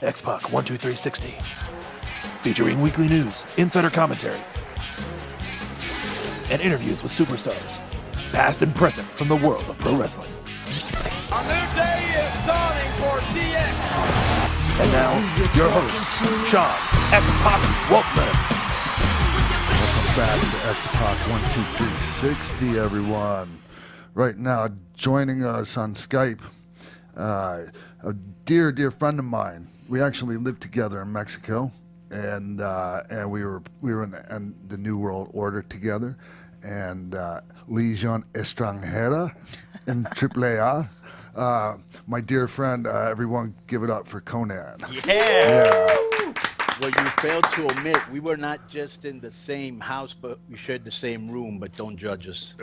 X-Pac 12360. Featuring weekly news, insider commentary, and interviews with superstars, past and present from the world of pro wrestling. A new day is dawning for DX. And now, your host, Sean X-Pac Waltman. Welcome back to X-Pac 12360, everyone. Right now, joining us on Skype, a dear friend of mine. We actually lived together in Mexico, and we were in the New World Order together, and Legion Extranjera in AAA. My dear friend, everyone, give it up for Konnan. Yeah. Well, you failed to omit, we were not just in the same house, but we shared the same room, but don't judge us.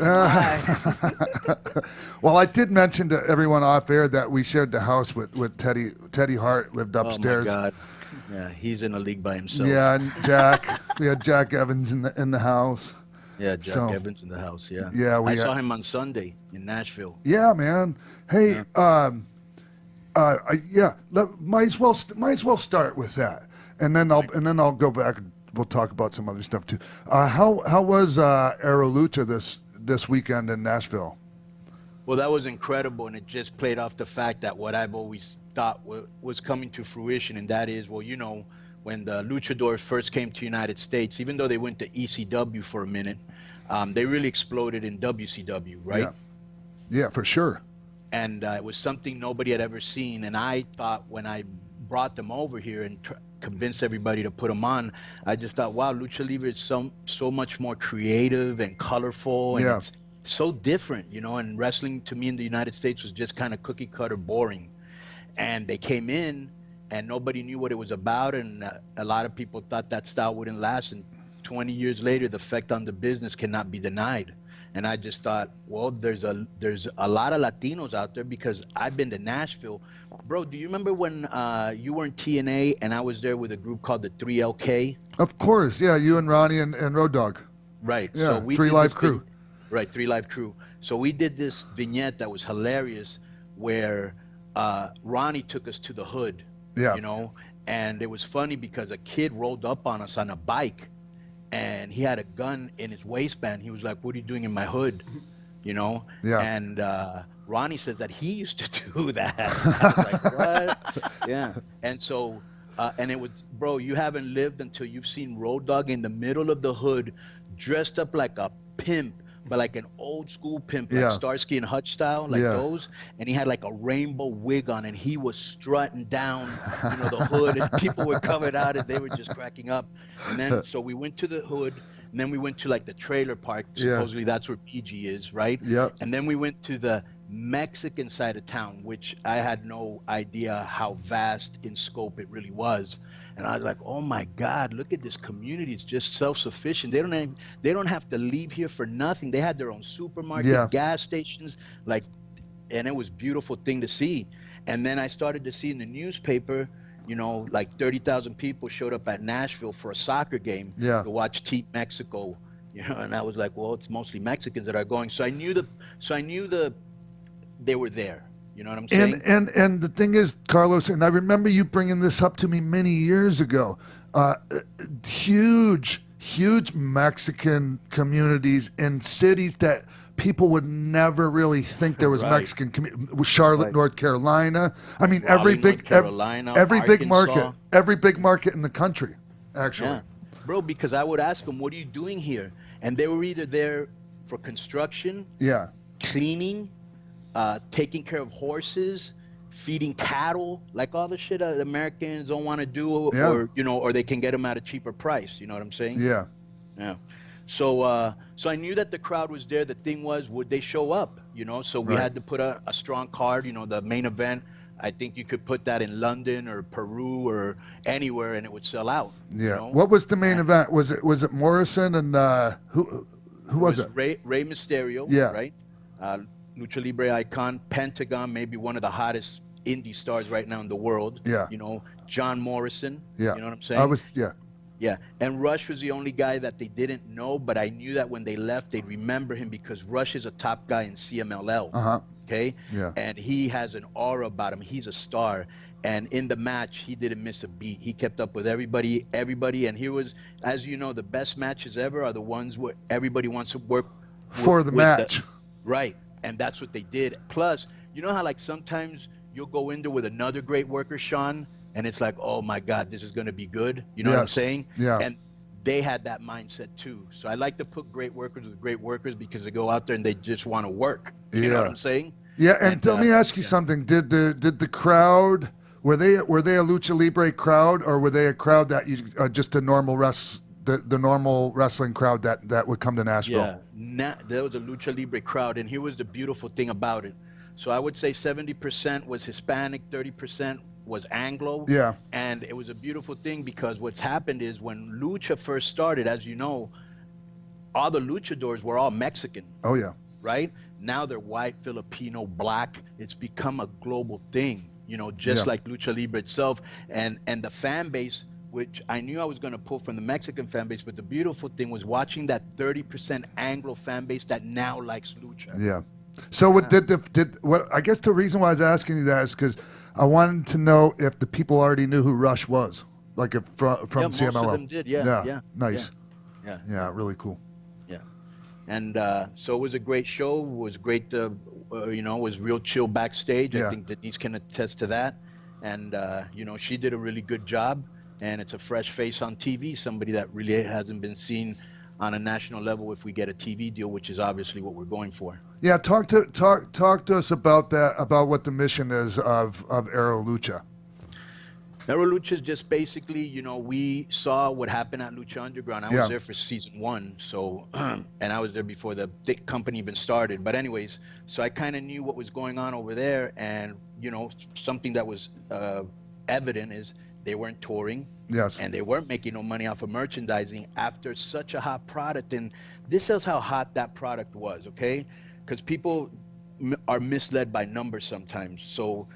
Well, I did mention to everyone off air that we shared the house with Teddy. Teddy Hart lived upstairs. Oh, my God. Yeah, he's in a league by himself. Yeah, and Jack. We had Jack Evans in the house. Yeah, Jack Evans in the house, yeah. Yeah, I saw him on Sunday in Nashville. Yeah, man. Hey, might as well start with that. And then I'll go back and we'll talk about some other stuff too. How was Aero Lucha this weekend in Nashville? Well, that was incredible, and it just played off the fact that what I've always thought was coming to fruition, and that is, well, you know, when the Luchadors first came to United States, even though they went to ECW for a minute, they really exploded in WCW, right? Yeah, for sure. And it was something nobody had ever seen, and I thought when I brought them over here and convinced everybody to put them on, I just thought, wow, Lucha Libre is so much more creative and colorful, and it's so different, you know, and wrestling to me in the United States was just kind of cookie cutter boring. And they came in and nobody knew what it was about, and a lot of people thought that style wouldn't last, and 20 years later the effect on the business cannot be denied. And I just thought, well, there's a lot of Latinos out there, because I've been to Nashville. Bro, do you remember when you were in TNA and I was there with a group called the 3LK? Of course, yeah, you and Ronnie and Road Dogg. Right. Yeah, so we 3 Live Crew. Right, 3 Live Crew. So we did this vignette that was hilarious where Ronnie took us to the hood, you know, and it was funny because a kid rolled up on us on a bike, and he had a gun in his waistband. He was like, "What are you doing in my hood?" You know? Yeah. And Ronnie says that he used to do that. I was like, what? Yeah. And so, and it was, bro, you haven't lived until you've seen Road Dogg in the middle of the hood, dressed up like a pimp, but like an old school pimp, like Starsky and Hutch style, like those. And he had like a rainbow wig on, and he was strutting down, you know, the hood, and people were coming out, and they were just cracking up. And then, so we went to the hood, and then we went to like the trailer park. Supposedly that's where PG is, right? Yep. And then we went to the Mexican side of town, which I had no idea how vast in scope it really was. And I was like, oh my God, look at this community. It's just self-sufficient. They don't have to leave here for nothing. They had their own supermarket, gas stations, like, and it was a beautiful thing to see. And then I started to see in the newspaper, you know, like 30,000 people showed up at Nashville for a soccer game to watch Team Mexico. You know, and I was like, well, it's mostly Mexicans that are going. So I knew they were there. You know what I'm saying? And the thing is, Carlos, and I remember you bringing this up to me many years ago, huge Mexican communities in cities that people would never really think there was Mexican community. Charlotte, North Carolina. I mean, every big market in the country, actually. Yeah. Bro, because I would ask them, what are you doing here? And they were either there for construction, cleaning, taking care of horses, feeding cattle, like all the shit that Americans don't want to do, or, you know, or they can get them at a cheaper price. You know what I'm saying? Yeah. So, so I knew that the crowd was there. The thing was, would they show up? You know, so we had to put a strong card. You know, the main event, I think you could put that in London or Peru or anywhere, and it would sell out. Yeah. You know? What was the main event? Was it Morrison and who was it? Rey Mysterio. Yeah. Right. Lucha Libre icon, Pentagon, maybe one of the hottest indie stars right now in the world. Yeah. You know, John Morrison. Yeah. You know what I'm saying? Yeah. And Rush was the only guy that they didn't know, but I knew that when they left, they'd remember him because Rush is a top guy in CMLL. Okay. Yeah. And he has an aura about him. He's a star. And in the match, he didn't miss a beat. He kept up with everybody. And here was, as you know, the best matches ever are the ones where everybody wants to work For the match. Right. And that's what they did. Plus, you know how like sometimes you'll go in there with another great worker, Sean, and it's like, oh my God, this is going to be good. You know what I'm saying? Yeah. And they had that mindset too. So I like to put great workers with great workers because they go out there and they just want to work. You know what I'm saying? Yeah. And let me ask you something. Did the crowd, were they a Lucha Libre crowd, or were they a crowd that you just a normal the normal wrestling crowd that would come to Nashville? Yeah, there was a Lucha Libre crowd, and here was the beautiful thing about it. So I would say 70% was Hispanic, 30% was Anglo. Yeah. And it was a beautiful thing because what's happened is when Lucha first started, as you know, all the luchadors were all Mexican. Oh, yeah. Right? Now they're white, Filipino, black. It's become a global thing, you know, just like Lucha Libre itself. And the fan base, which I knew I was going to pull from the Mexican fan base, but the beautiful thing was watching that 30% Anglo fan base that now likes Lucha. Yeah. So what I guess the reason why I was asking you that is because I wanted to know if the people already knew who Rush was, like if from CMLL. Most of them did. Yeah. Nice. Yeah. Really cool. Yeah. And so it was a great show. It was great. It was real chill backstage. Yeah. I think Denise can attest to that. And, she did a really good job. And it's a fresh face on TV, somebody that really hasn't been seen on a national level if we get a TV deal, which is obviously what we're going for. Yeah, talk to us about that, about what the mission is of Aero Lucha. Aero Lucha is just basically, we saw what happened at Lucha Underground. I was there for season 1, so and I was there before the company even started. But anyways, so I kind of knew what was going on over there, and something that was evident is they weren't touring. Yes. And they weren't making no money off of merchandising after such a hot product. And this is how hot that product was, okay? Because people are misled by numbers sometimes. So,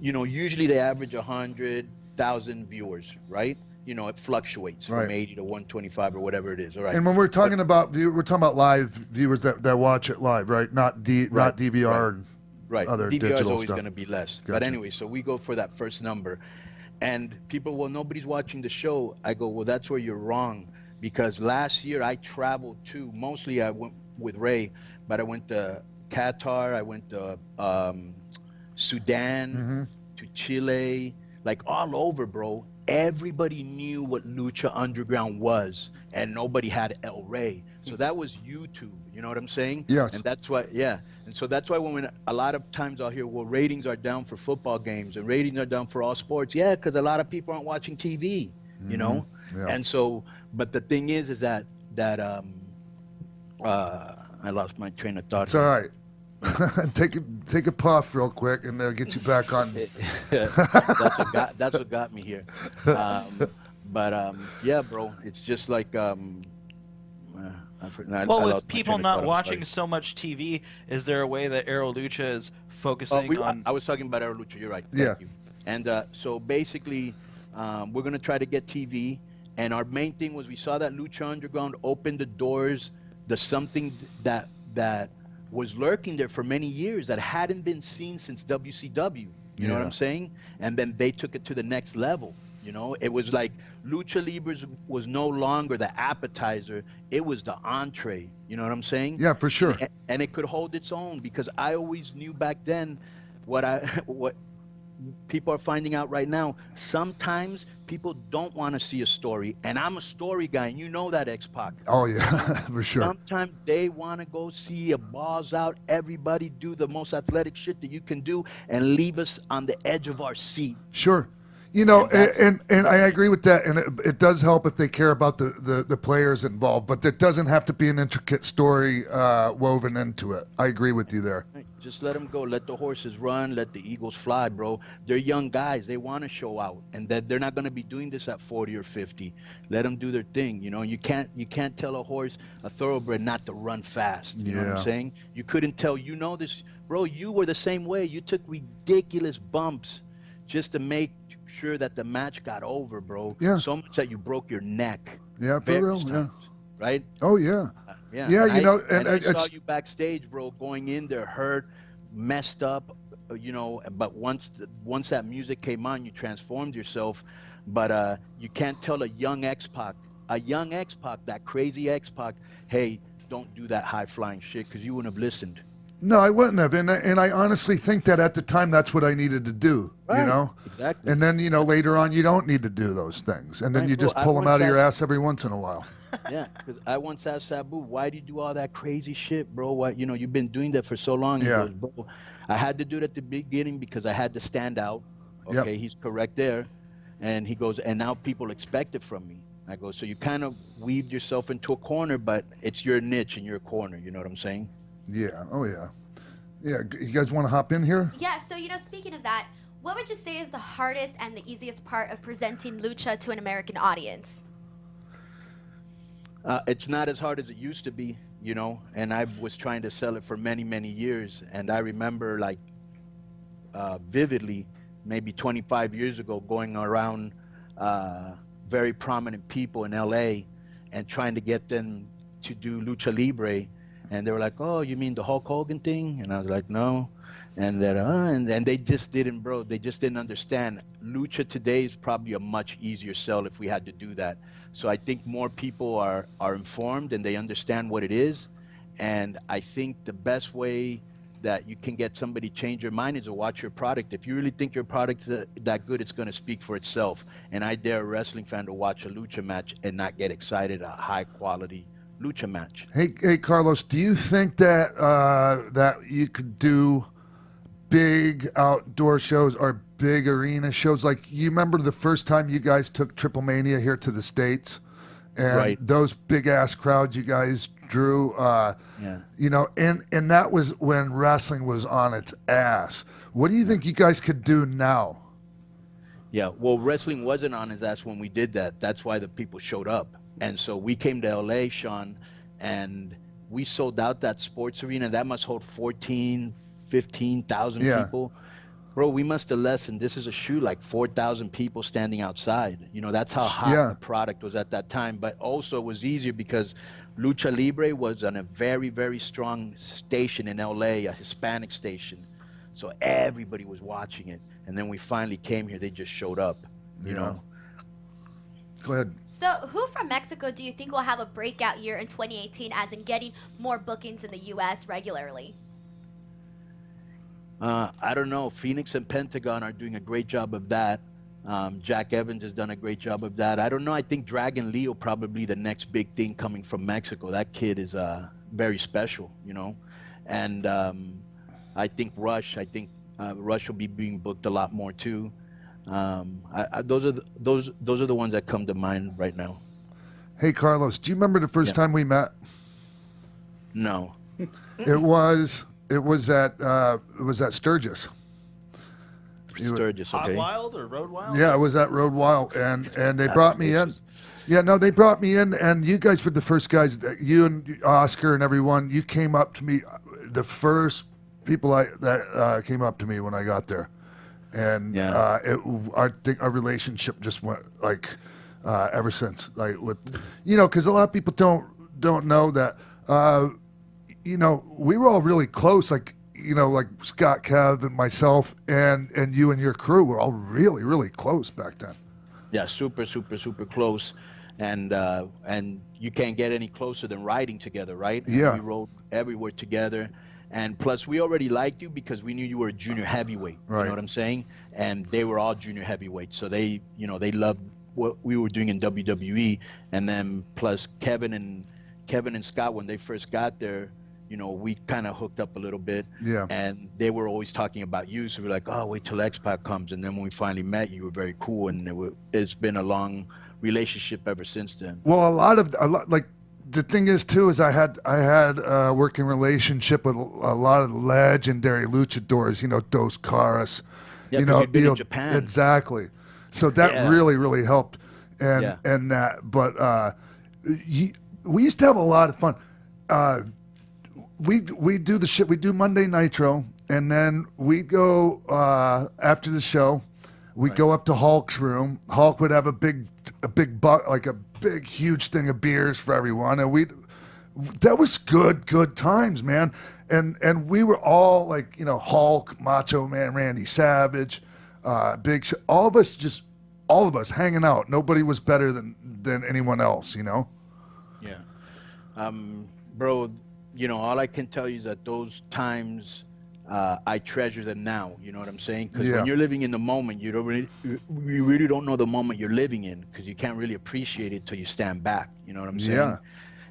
usually they average 100,000 viewers, right? It fluctuates from 80 to 125 or whatever it is, all right? And when we're talking about live viewers that watch it live, right? Not DVR and other DVR digital is always stuff. going to be less. Gotcha. But anyway, so we go for that first number. And people, well, nobody's watching the show. I go, well, that's where you're wrong. Because last year I traveled to, mostly I went with Ray, but I went to Qatar, I went to Sudan, to Chile, like all over, bro. Everybody knew what Lucha Underground was, and nobody had El Rey. So that was YouTube, you know what I'm saying? Yes. And that's why, and so that's why when a lot of times I'll hear, well, ratings are down for football games and ratings are down for all sports. Yeah, because a lot of people aren't watching TV, you know? Yeah. And so, but the thing is that I lost my train of thought. It's all right. Take a puff real quick, and they'll get you back on. That's what got me here. Yeah, bro, it's just like with people not watching so much TV, is there a way that Aero Lucha is focusing on? I was talking about Aero Lucha. You're right. Yeah. Thank you. And so basically, we're gonna try to get TV. And our main thing was we saw that Lucha Underground opened the doors, something that was lurking there for many years that hadn't been seen since WCW. You know what I'm saying? And then they took it to the next level. It was like Lucha Libre was no longer the appetizer; it was the entree. You know what I'm saying? Yeah, for sure. And it could hold its own because I always knew back then what people are finding out right now. Sometimes people don't want to see a story, and I'm a story guy, and you know that, X-Pac. Oh yeah, for sure. Sometimes they want to go see a balls out, everybody do the most athletic shit that you can do, and leave us on the edge of our seat. Sure. And I agree with that, and it does help if they care about the players involved, but there doesn't have to be an intricate story woven into it. I agree with you there. Just let them go. Let the horses run. Let the eagles fly, bro. They're young guys. They want to show out, and that they're not going to be doing this at 40 or 50. Let them do their thing. You can't tell a horse, a thoroughbred, not to run fast. You know what I'm saying? You couldn't tell. This, bro. You were the same way. You took ridiculous bumps just to make sure that the match got over, bro. Yeah. So much that you broke your neck. Yeah, for real. Times, right? Oh yeah. Yeah. Yeah, and I saw you backstage, bro, going in there hurt, messed up, but once that music came on, you transformed yourself. But you can't tell a young X-Pac, that crazy X-Pac, hey, don't do that high flying shit, because you wouldn't have listened. No, I wouldn't have, and I honestly think that at the time that's what I needed to do, Right. Exactly. And then later on you don't need to do those things, and then Right, you bro, just I pull them once out of your asked- ass every once in a while. Yeah, because I once asked Sabu, why do you do all that crazy shit, bro? Why, you've been doing that for so long. He Yeah. goes, bro, I had to do it at the beginning because I had to stand out. Yep. Okay, he's correct there. And he goes, and now people expect it from me. I go, so you kind of weaved yourself into a corner, but it's your niche and your corner. You know what I'm saying? Yeah. Oh yeah. Yeah. You guys want to hop in here? Yeah, so, speaking of that, what would you say is the hardest and the easiest part of presenting lucha to an American audience? It's not as hard as it used to be, and I was trying to sell it for many, many years. And I remember, like, vividly, maybe 25 years ago, going around very prominent people in LA and trying to get them to do lucha libre. And they were like, oh, you mean the Hulk Hogan thing? And I was like, no. And then, and they just didn't, bro. They just didn't understand. Lucha today is probably a much easier sell if we had to do that. So I think more people are informed and they understand what it is. And I think the best way that you can get somebody to change their mind is to watch your product. If you really think your product is that good, it's going to speak for itself. And I dare a wrestling fan to watch a lucha match and not get excited, a high quality lucha match. Hey, Carlos, do you think that that you could do big outdoor shows or big arena shows? Like, you remember the first time you guys took Triple Mania here to the States, and Right. those big ass crowds you guys drew, Yeah. and that was when wrestling was on its ass. What do you think you guys could do now? Yeah, well, wrestling wasn't on his ass when we did that. That's why the people showed up. And so we came to LA, Sean, and we sold out that sports arena. That must hold 14, 15,000 Yeah. people. Bro, we must have lessened. This is a shoe, like 4,000 people standing outside. That's how hot Yeah. the product was at that time. But also it was easier because Lucha Libre was on a very, very strong station in LA, a Hispanic station. So everybody was watching it. And then we finally came here. They just showed up, you know. Go ahead. So, who from Mexico do you think will have a breakout year in 2018, as in getting more bookings in the U.S. regularly? I don't know. Phoenix and Pentagon are doing a great job of that. Jack Evans has done a great job of that. I don't know. I think Dragon Lee will probably be the next big thing coming from Mexico. That kid is very special, And I think Rush. Rush will be being booked a lot more too. Those are the ones that come to mind right now. Hey, Carlos, do you remember the first time we met? No. It was at Sturgis. Sturgis, okay. Hot Wild or Road Wild? Yeah, it was at Road Wild, and they brought me in. Yeah, no, they brought me in, and you guys were the first guys. You and Oscar and everyone, you came up to me, the first people that came up to me when I got there, and I think our relationship just went like ever since, like with, because a lot of people don't know that, we were all really close, like Scott, Kev, and myself, and you and your crew were all really, really close back then. Yeah, super, super, super close. And you can't get any closer than riding together, right? Yeah. And we rode everywhere together. And plus, we already liked you because we knew you were a junior heavyweight. Right. You know what I'm saying? And they were all junior heavyweights. So they loved what we were doing in WWE. And then plus Kevin and Scott, when they first got there, we kind of hooked up a little bit. Yeah. And they were always talking about you. So we're like, oh, wait till X-Pac comes. And then when we finally met, you were very cool. And it's been a long relationship ever since then. Well, a lot like the thing is too is I had a working relationship with a lot of legendary luchadors, Dos Caras, Yeah, you've been in Japan. Exactly. So that really, really helped, and that. But we used to have a lot of fun. We do the shit. We do Monday Nitro, and then we go after the show. We go up to Hulk's room. Hulk would have a big huge thing of beers for everyone, and that was good times, man. And we were all like, you know, Hulk, Macho Man, Randy Savage, Big Show, all of us hanging out. Nobody was better than anyone else, you know? Yeah. Bro, you know, all I can tell you is that those times, I treasure them now. You know what I'm saying? Because when you're living in the moment, you really don't know the moment you're living in, because you can't really appreciate it till you stand back. You know what I'm saying? Yeah.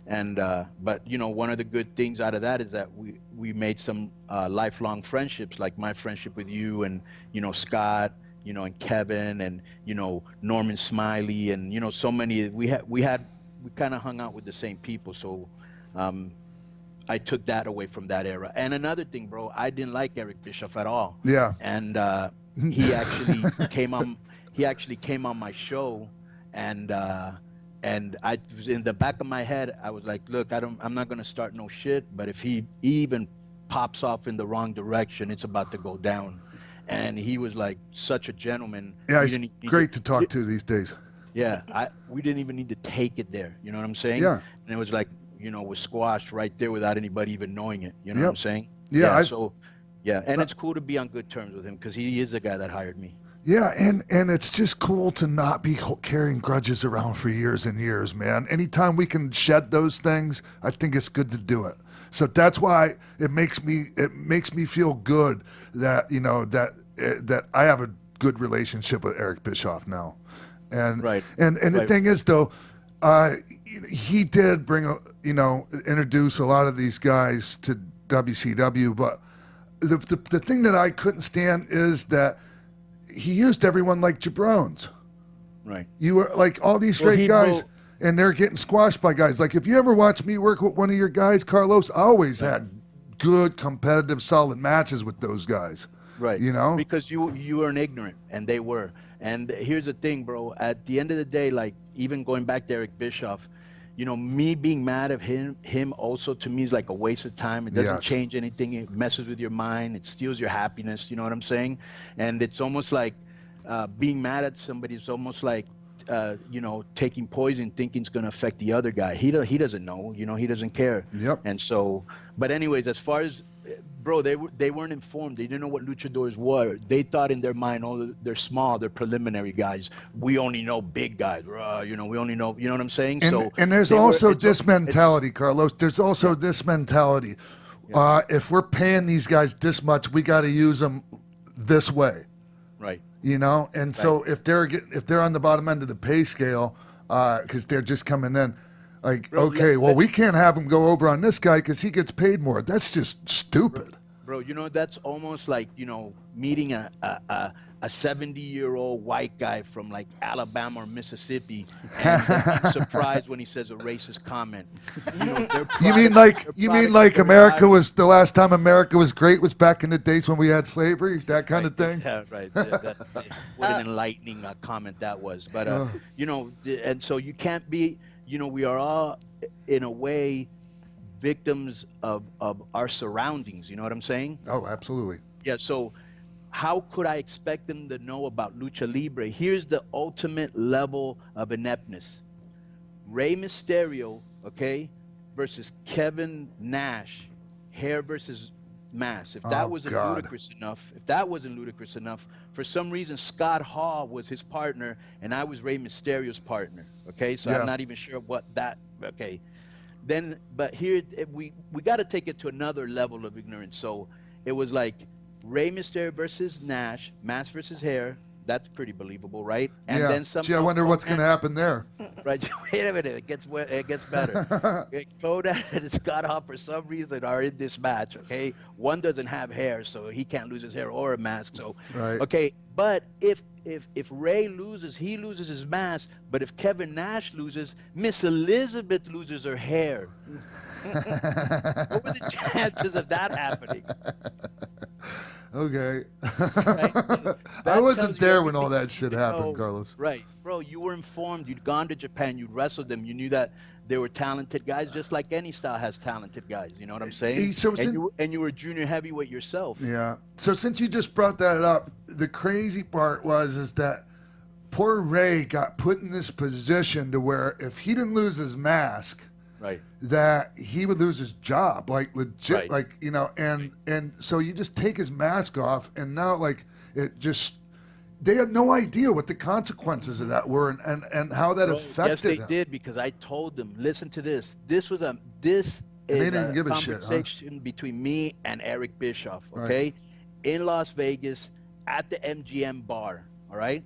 And but you know, one of the good things out of that is that we made some lifelong friendships, like my friendship with you and, you know, Scott, you know, and Kevin, and, you know, Norman Smiley, and, you know, so many. We kind of hung out with the same people. So I took that away from that era. And another thing, bro, I didn't like Eric Bischoff at all. Yeah. And he actually came on my show, and I was in the back of my head, I was like, look, I'm not gonna start no shit, but if he even pops off in the wrong direction, it's about to go down. And he was like such a gentleman. Yeah, he's great to talk to these days. Yeah, we didn't even need to take it there. You know what I'm saying? Yeah. And it was like, you know, was squashed right there without anybody even knowing it. You know what I'm saying? Yeah. And it's cool to be on good terms with him, because he is the guy that hired me. Yeah, and it's just cool to not be carrying grudges around for years and years, man. Anytime we can shed those things, I think it's good to do it. So that's why it makes me feel good that, you know, that I have a good relationship with Eric Bischoff now. And the thing is, though, he did bring introduce a lot of these guys to WCW, but the thing that I couldn't stand is that he used everyone like jabrones. Right. You were like all these great guys, and they're getting squashed by guys. Like if you ever watch me work with one of your guys, Carlos, I always had good, competitive, solid matches with those guys. Right. You know? Because you weren't ignorant, and they were. And here's the thing, bro. At the end of the day, like even going back to Eric Bischoff, you know, me being mad at him also to me is like a waste of time. It doesn't change anything. It messes with your mind. It steals your happiness. You know what I'm saying? And it's almost like being mad at somebody is almost like, you know, taking poison, thinking it's going to affect the other guy. He doesn't know. You know, he doesn't care. Yep. And so, but anyways, as far as, bro, they weren't informed. They didn't know what luchadors were. They thought in their mind, oh, they're small, they're preliminary guys. We only know big guys. You know, we only know, you know what I'm saying? And there's also this mentality, Carlos. There's also this mentality. If we're paying these guys this much, we got to use them this way. Right. You know, and so if they're on the bottom end of the pay scale, because they're just coming in, like, bro, okay, well, we can't have him go over on this guy because he gets paid more. That's just stupid. Bro, you know, that's almost like, you know, meeting a 70-year-old white guy from like Alabama or Mississippi and being surprised when he says a racist comment. You know, you mean like America was the last time America was great was back in the days when we had slavery, that kind of thing? Yeah, right. What an enlightening comment that was. But you know, and so you can't be. You know, we are all, in a way, victims of our surroundings. You know what I'm saying? Oh, absolutely. Yeah, so how could I expect them to know about Lucha Libre? Here's the ultimate level of ineptness. Rey Mysterio, okay, versus Kevin Nash, hair versus mask. If that wasn't ludicrous enough, for some reason Scott Hall was his partner and I was Rey Mysterio's partner. Okay, so I'm not even sure what that. Okay, then but here we got to take it to another level of ignorance. So it was like Rey Mysterio versus Nash, mask versus hair. That's pretty believable, right? And then Gee, I wonder what's going to happen there. Right. Wait a minute. It gets better. Konnan and Scott Hall, for some reason, are in this match. Okay. One doesn't have hair, so he can't lose his hair or a mask. So, okay. But if Ray loses, he loses his mask. But if Kevin Nash loses, Miss Elizabeth loses her hair. What were the chances of that happening? Okay. Right, so I wasn't there when all that shit happened, Carlos. Right. Bro, you were informed. You'd gone to Japan. You'd wrestled them. You knew that they were talented guys, just like any style has talented guys. You know what I'm saying? And you were junior heavyweight yourself. Yeah. So since you just brought that up, the crazy part is that poor Ray got put in this position to where if he didn't lose his mask, Right. that he would lose his job, like legit, Right. like, you know, and so you just take his mask off, and now like it just, they had no idea what the consequences of that were, and how that Bro, affected yes, they him. did, because I told them, listen to this. This And they is didn't a give a shit, huh? conversation between me and Eric Bischoff, Right. okay? In Las Vegas at the MGM bar, all right?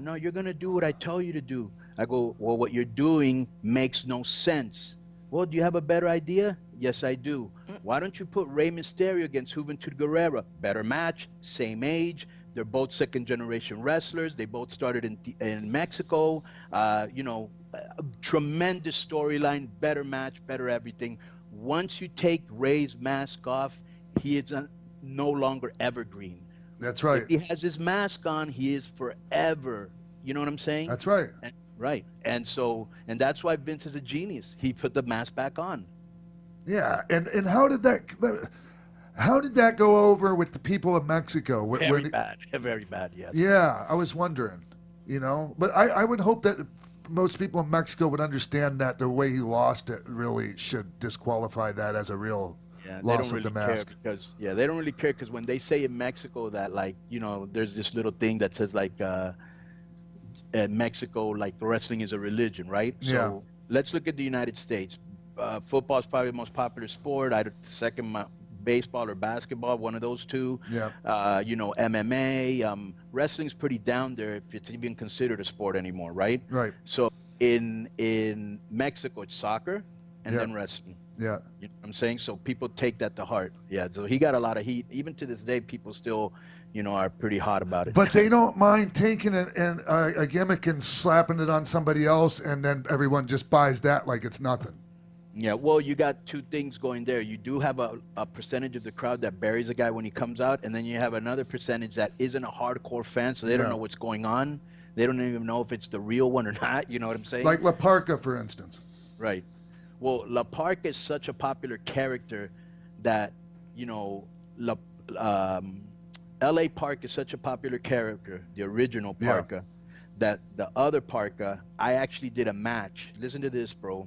No, you're going to do what I tell you to do. I go, well, what you're doing makes no sense. Well, do you have a better idea? Yes, I do. Why don't you put Rey Mysterio against Juventud Guerrera? Better match, same age. They're both second-generation wrestlers. They both started in Mexico. You know, a tremendous storyline, better match, better everything. Once you take Rey's mask off, he is no longer evergreen. That's right. If he has his mask on, he is forever. You know what I'm saying? That's right. Right. And that's why Vince is a genius. He put the mask back on. Yeah, and how did that go over with the people of Mexico? Very bad. Very bad, yes. Yeah, I was wondering, you know, but I would hope that most people in Mexico would understand that the way he lost it really should disqualify that as a real loss of the mask. They don't really care, because when they say in Mexico that, like, you know, there's this little thing that says like in Mexico, like, wrestling is a religion, right? So let's look at the United States. Football is probably the most popular sport. Either second, baseball or basketball, one of those two. Yeah. You know, MMA. Wrestling's pretty down there, if it's even considered a sport anymore, right? Right. So in Mexico, it's soccer and then wrestling. Yeah. You know what I'm saying? So people take that to heart. Yeah. So he got a lot of heat. Even to this day, people still, you know, are pretty hot about it. But they don't mind taking a gimmick and slapping it on somebody else, and then everyone just buys that like it's nothing. Yeah, well, you got two things going there. You do have a percentage of the crowd that buries a guy when he comes out, and then you have another percentage that isn't a hardcore fan, so they don't know what's going on. They don't even know if it's the real one or not. You know what I'm saying? Like La Parka, for instance. Right. Well, La Parka is such a popular character that, you know, L.A. Park is such a popular character, the original Parka, that the other Parka, I actually did a match. Listen to this, bro.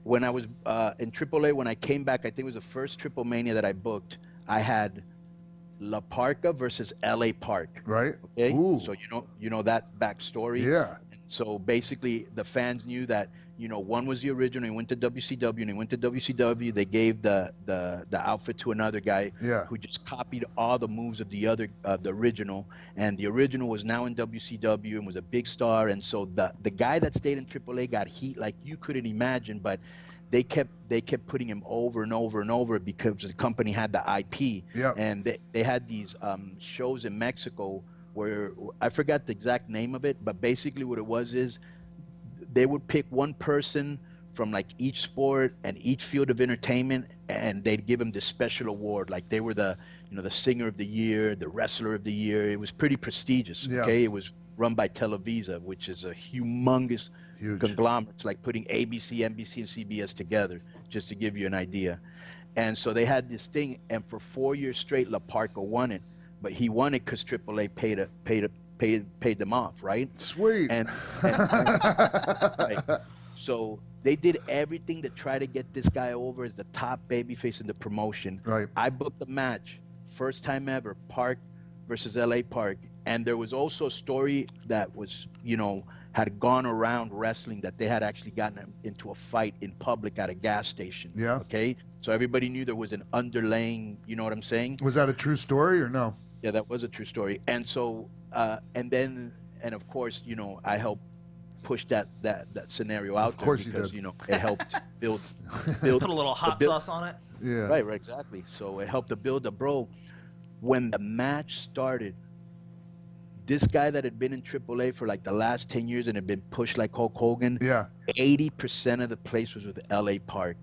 When I was in AAA, when I came back, I think it was the first Triple Mania that I booked, I had La Parka versus L.A. Park. Right. Okay. Ooh. So you know that backstory. Yeah. So basically, the fans knew that, you know, one was the original. He went to WCW, and he went to WCW. They gave the outfit to another guy who just copied all the moves of the original. And the original was now in WCW and was a big star. And so the guy that stayed in AAA got heat like you couldn't imagine. But they kept putting him over and over and over because the company had the IP. Yeah. And they had these shows in Mexico where I forgot the exact name of it, but basically what it was is they would pick one person from like each sport and each field of entertainment, and they'd give them this special award. Like they were the singer of the year, the wrestler of the year. It was pretty prestigious. Yeah. Okay. It was run by Televisa, which is a humongous conglomerate. It's like putting ABC, NBC, and CBS together, just to give you an idea. And so they had this thing, and for 4 years straight, La Parka won it. But he won it because AAA paid them off, right? Sweet. And right. So they did everything to try to get this guy over as the top babyface in the promotion. Right. I booked the match, first time ever, Park versus LA Park. And there was also a story that was, you know, had gone around wrestling, that they had actually gotten into a fight in public at a gas station. Yeah. Okay. So everybody knew there was an underlying, you know what I'm saying? Was that a true story or no? Yeah, that was a true story. And so, and of course, you know, I helped push that scenario out there because, you know, it helped build put a little hot sauce on it. Yeah. Right, exactly. So it helped to build the bro. When the match started, this guy that had been in AAA for like the last 10 years and had been pushed like Hulk Hogan, 80% of the place was with LA Park.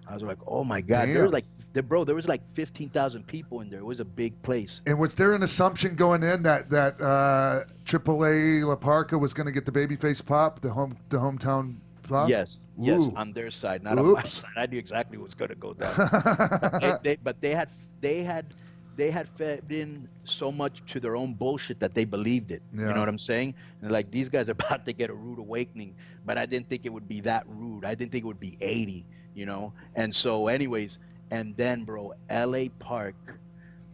I was like, oh my God. Damn. There was like 15,000 people in there. It was a big place. And was there an assumption going in that AAA La Parka was going to get the babyface pop, the hometown pop? Yes, Ooh. on their side, not on my side. I knew exactly what was going to go down. But they had they had fed in so much to their own bullshit that they believed it. Yeah. You know what I'm saying? And like, these guys are about to get a rude awakening, but I didn't think it would be that rude. I didn't think it would be 80, you know? And so anyways, and then, bro, L.A. Park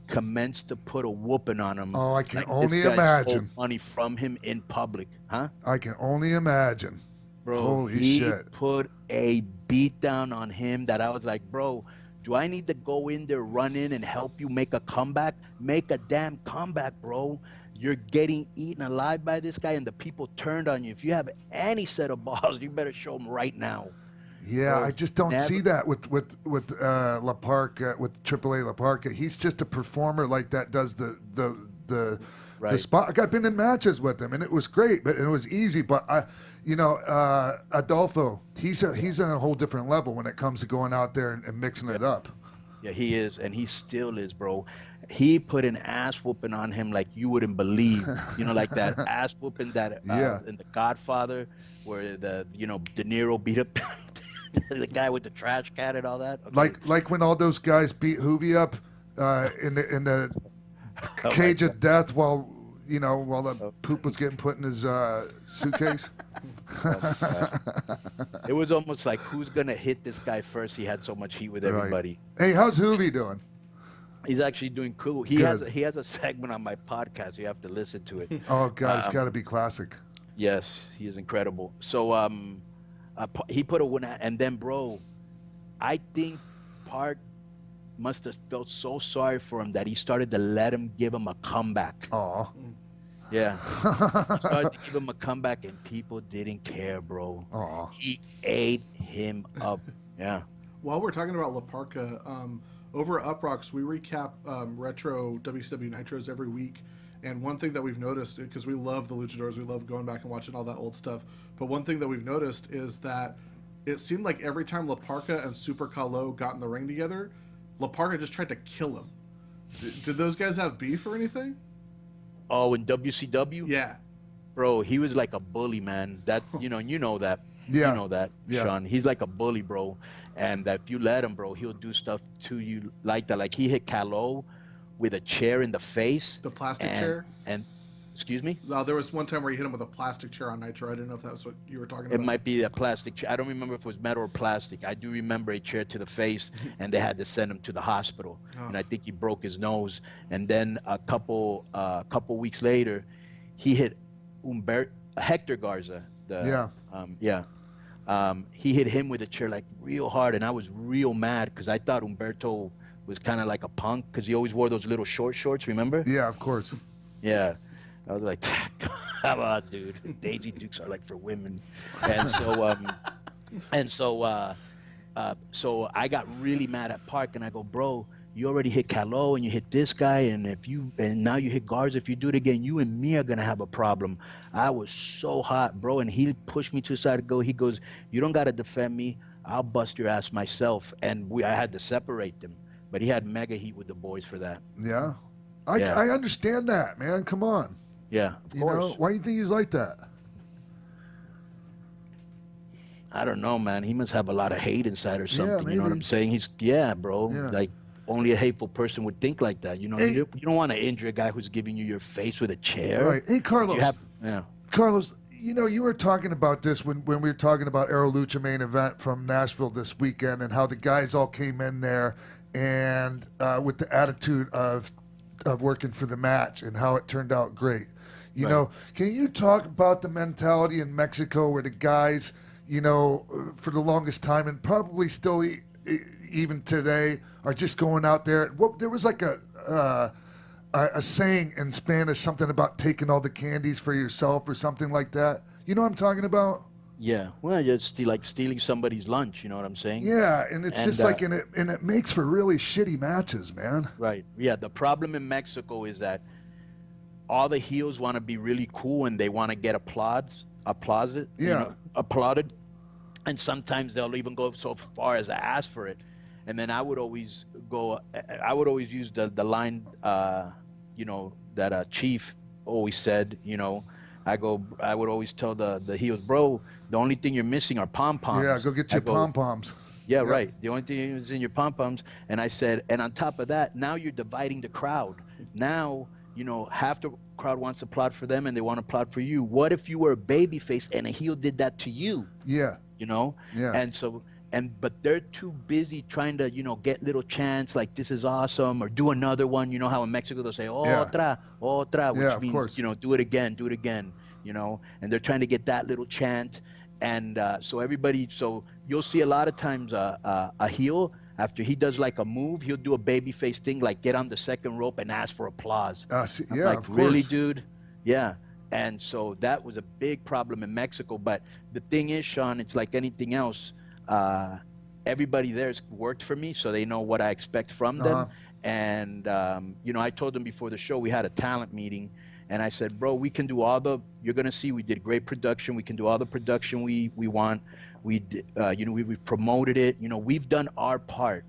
commenced to put a whooping on him. Oh, I can like only this guy imagine. stole money from him in public, huh? I can only imagine. Bro, Holy he shit. put a beat down on him that I was like, bro, do I need to go in there, run in and help you make a comeback? Make a damn comeback, bro. You're getting eaten alive by this guy, and the people turned on you. If you have any set of balls, you better show them right now. Yeah, Bro, I just don't never- see that with La Parca, with AAA La Parca. He's just a performer like that. Does the Right. spot? I've been in matches with him, and it was great, but it was easy. But Adolfo, he's on a whole different level when it comes to going out there and mixing it up. Yeah, he is, and he still is, bro. He put an ass whooping on him like you wouldn't believe. You know, like that ass whooping that Yeah. in The Godfather, where De Niro beat up the guy with the trash can and all that. Okay. Like when all those guys beat Hoovy up in the Oh, cage my of death while the poop was getting put in his suitcase. It was almost like, who's gonna hit this guy first? He had so much heat with Right. everybody. Hey, how's Hoovy doing? He's actually doing cool. He Good. has a segment on my podcast. You have to listen to it. Oh God, it's got to be classic. Yes, he is incredible. So he put a win, and then, bro, I think Park must have felt so sorry for him that he started to let him give him a comeback. Aw. Yeah, he started to give him a comeback, and people didn't care, bro. Aw. He ate him up. Yeah. While we're talking about La Parca, over at Uprocks, we recap retro WCW Nitros every week. And one thing that we've noticed, because we love the Luchadors, we love going back and watching all that old stuff. But one thing that we've noticed is that it seemed like every time La Parca and Super Kalo got in the ring together, La Parca just tried to kill him. Did those guys have beef or anything? Oh, in WCW? Yeah. Bro, he was like a bully, man. That's, you know that. Yeah. You know that, Yeah. Sean. He's like a bully, bro. And if you let him, bro, he'll do stuff to you like that. Like, he hit Kalo with a chair in the face. The plastic chair? And, excuse me? There was one time where he hit him with a plastic chair on Nitro. I didn't know if that's what you were talking It about. might be a plastic chair. I don't remember if it was metal or plastic. I do remember a chair to the face, and they had to send him to the hospital. Oh. And I think he broke his nose. And then a couple weeks later, he hit Hector Garza. He hit him with a chair like real hard, and I was real mad because I thought Humberto was kind of like a punk because he always wore those little short shorts. Remember? Yeah, of course. Yeah. I was like, come on, dude. Daisy Dukes are like for women. And so, so I got really mad at Park, and I go, bro, you already hit Kalo and you hit this guy, and now you hit Garza. If you do it again, you and me are gonna have a problem. I was so hot, bro, and he pushed me to the side to go. He goes, you don't gotta defend me. I'll bust your ass myself. And I had to separate them, but he had mega heat with the boys for that. Yeah. Yeah. I understand that, man. Come on. Yeah, of course. Why do you think he's like that? I don't know, man. He must have a lot of hate inside or something. You know what maybe. I'm saying? Bro. Yeah. Like, only a hateful person would think like that. You know, Hey. you don't want to injure a guy who's giving you your face with a chair. Right. Hey, Carlos. Yeah. Carlos, you were talking about this when we were talking about Aero Lucha main event from Nashville this weekend, and how the guys all came in there and with the attitude of working for the match, and how it turned out great. You Right. know, can you talk about the mentality in Mexico where the guys, for the longest time, and probably still even today, are just going out there? Well, there was like a saying in Spanish, something about taking all the candies for yourself or something like that. You know what I'm talking about? Yeah. Well, just like stealing somebody's lunch. You know what I'm saying? Yeah, and it's just like, and it makes for really shitty matches, man. Right. Yeah. The problem in Mexico is that all the heels want to be really cool, and they want to get applauded. And sometimes they'll even go so far as to ask for it. And then I would always use the line, that Chief always said, I would always tell the heels, bro, the only thing you're missing are pom-poms. Yeah, go get your I go, pom-poms. Yeah, right. The only thing is in your pom-poms. And I said, and on top of that, now you're dividing the crowd. Now, half the crowd wants to applaud for them and they want to applaud for you. What if you were a babyface and a heel did that to you? Yeah. Yeah. And so, but they're too busy trying to, get little chants like this is awesome or do another one. You know how in Mexico they'll say, otra, which means, do it again, and they're trying to get that little chant. And so you'll see a lot of times a heel, after he does like a move, he'll do a babyface thing, like get on the second rope and ask for applause. Yeah, like, of course. Really, dude? Yeah. And so that was a big problem in Mexico. But the thing is, Sean, it's like anything else. Everybody there's worked for me, so they know what I expect from them. And, I told them before the show, we had a talent meeting. And I said, bro, we can do you're going to see we did great production. We can do all the production we want. We did, we've promoted it. We've done our part.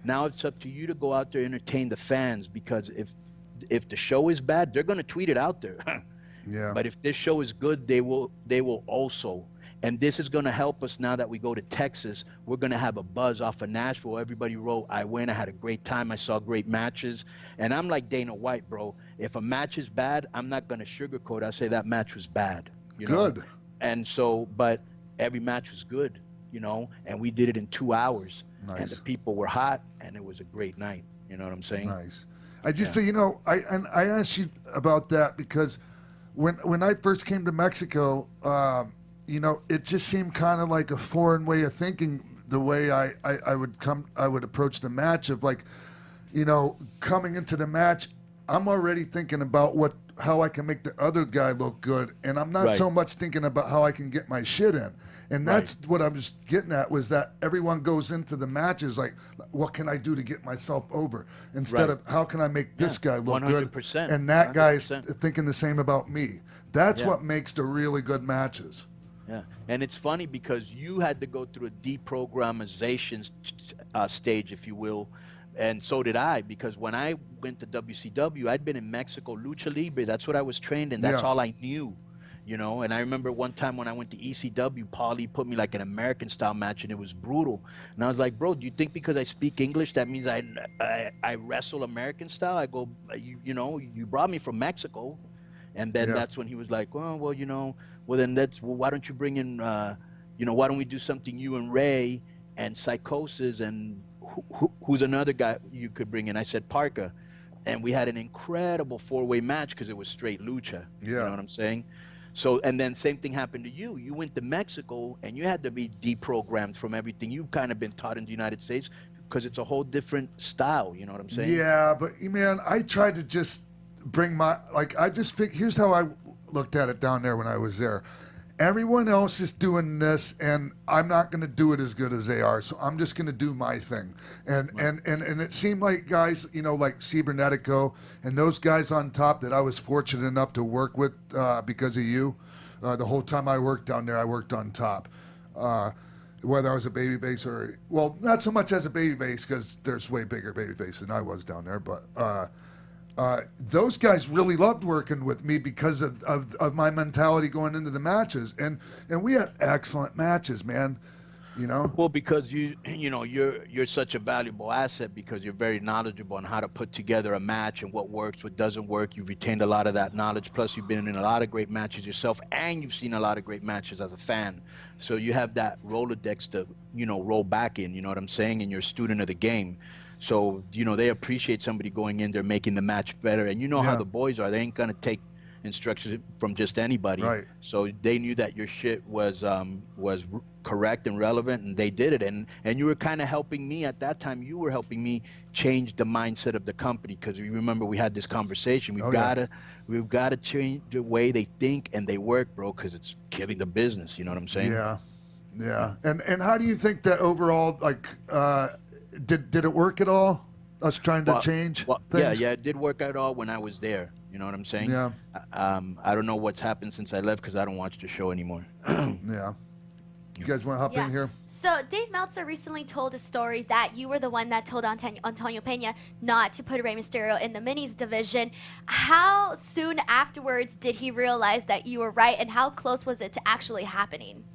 Now it's up to you to go out there and entertain the fans, because if the show is bad, they're going to tweet it out there. Yeah. But if this show is good, they will also. And this is going to help us now that we go to Texas. We're going to have a buzz off of Nashville. Everybody wrote, I went, I had a great time. I saw great matches. And I'm like Dana White, bro. If a match is bad, I'm not going to sugarcoat. I say that match was bad. Good. And so, but every match was good, and we did it in 2 hours. Nice. And the people were hot, and it was a great night. You know what I'm saying? Nice. I just say, I asked you about that because when I first came to Mexico, it just seemed kind of like a foreign way of thinking, the way I would approach the match of like, coming into the match, I'm already thinking about how I can make the other guy look good. And I'm not so much thinking about how I can get my shit in. And that's what I'm just getting at, was that everyone goes into the matches like, what can I do to get myself over? Instead of how can I make this guy look 100%, good? And that 100%. guy's thinking the same about me. That's what makes the really good matches. Yeah, and it's funny because you had to go through a deprogrammization stage, if you will, and so did I, because when I went to WCW, I'd been in Mexico, Lucha Libre, that's what I was trained in, that's all I knew, and I remember one time when I went to ECW, Paulie put me like an American-style match, and it was brutal, and I was like, bro, do you think because I speak English, that means I wrestle American style? I go, you brought me from Mexico, and then that's when he was like, well, why don't you bring in, why don't we do something, you and Ray and Psychosis, and who's another guy you could bring in? I said Parka, and we had an incredible 4-way match because it was straight lucha. You know what I'm saying? So, and then same thing happened to you. You went to Mexico and you had to be deprogrammed from everything you've kind of been taught in the United States, because it's a whole different style. You know what I'm saying? Yeah, but man, I tried to just bring here's how I looked at it down there when I was there. Everyone else is doing this, and I'm not going to do it as good as they are, so I'm just going to do my thing. And it seemed like guys, like Cibernetico and those guys on top that I was fortunate enough to work with because of you. The whole time I worked down there, I worked on top. Whether I was a babyface or, well, not so much as a babyface, because there's way bigger babyface than I was down there, but those guys really loved working with me because of my mentality going into the matches, and we had excellent matches, man. Well, because you're such a valuable asset, because you're very knowledgeable on how to put together a match and what works, what doesn't work. You've retained a lot of that knowledge. Plus, you've been in a lot of great matches yourself, and you've seen a lot of great matches as a fan. So you have that Rolodex to roll back in. You know what I'm saying? And you're a student of the game. So, they appreciate somebody going in there, making the match better. And how the boys are. They ain't going to take instructions from just anybody. Right. So they knew that your shit was correct and relevant, and they did it. And you were kind of helping me at that time. You were helping me change the mindset of the company, because you remember we had this conversation. We've got to change the way they think and they work, bro, because it's killing the business. You know what I'm saying? Yeah. And how do you think that overall, did it work at all? Us trying to change things? Yeah, it did work at all when I was there. You know what I'm saying? Yeah. I don't know what's happened since I left, because I don't watch the show anymore. Yeah. You guys want to hop in here? So Dave Meltzer recently told a story that you were the one that told Antonio Pena not to put Rey Mysterio in the minis division. How soon afterwards did he realize that you were right, and how close was it to actually happening?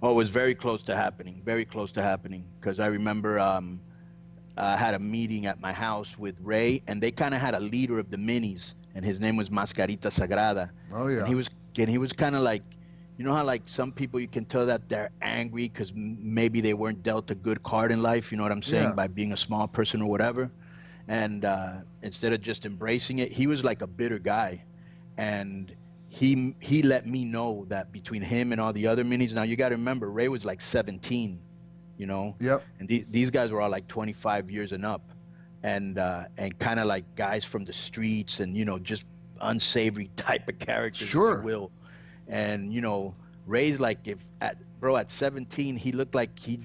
Oh, it was very close to happening. Very close to happening. Because I remember I had a meeting at my house with Ray, and they kind of had a leader of the minis, and his name was Mascarita Sagrada. Oh yeah. And he was kind of like, you know how like some people you can tell that they're angry because maybe they weren't dealt a good card in life. You know what I'm saying? Yeah. By being a small person or whatever. And instead of just embracing it, he was like a bitter guy, and he let me know that between him and all the other minis. Now you got to remember, Ray was like 17. You know. Yep. And these guys were all like 25 years and up, and kind of like guys from the streets, and just unsavory type of characters, Sure. if you will. And Ray's like, at 17, he looked like he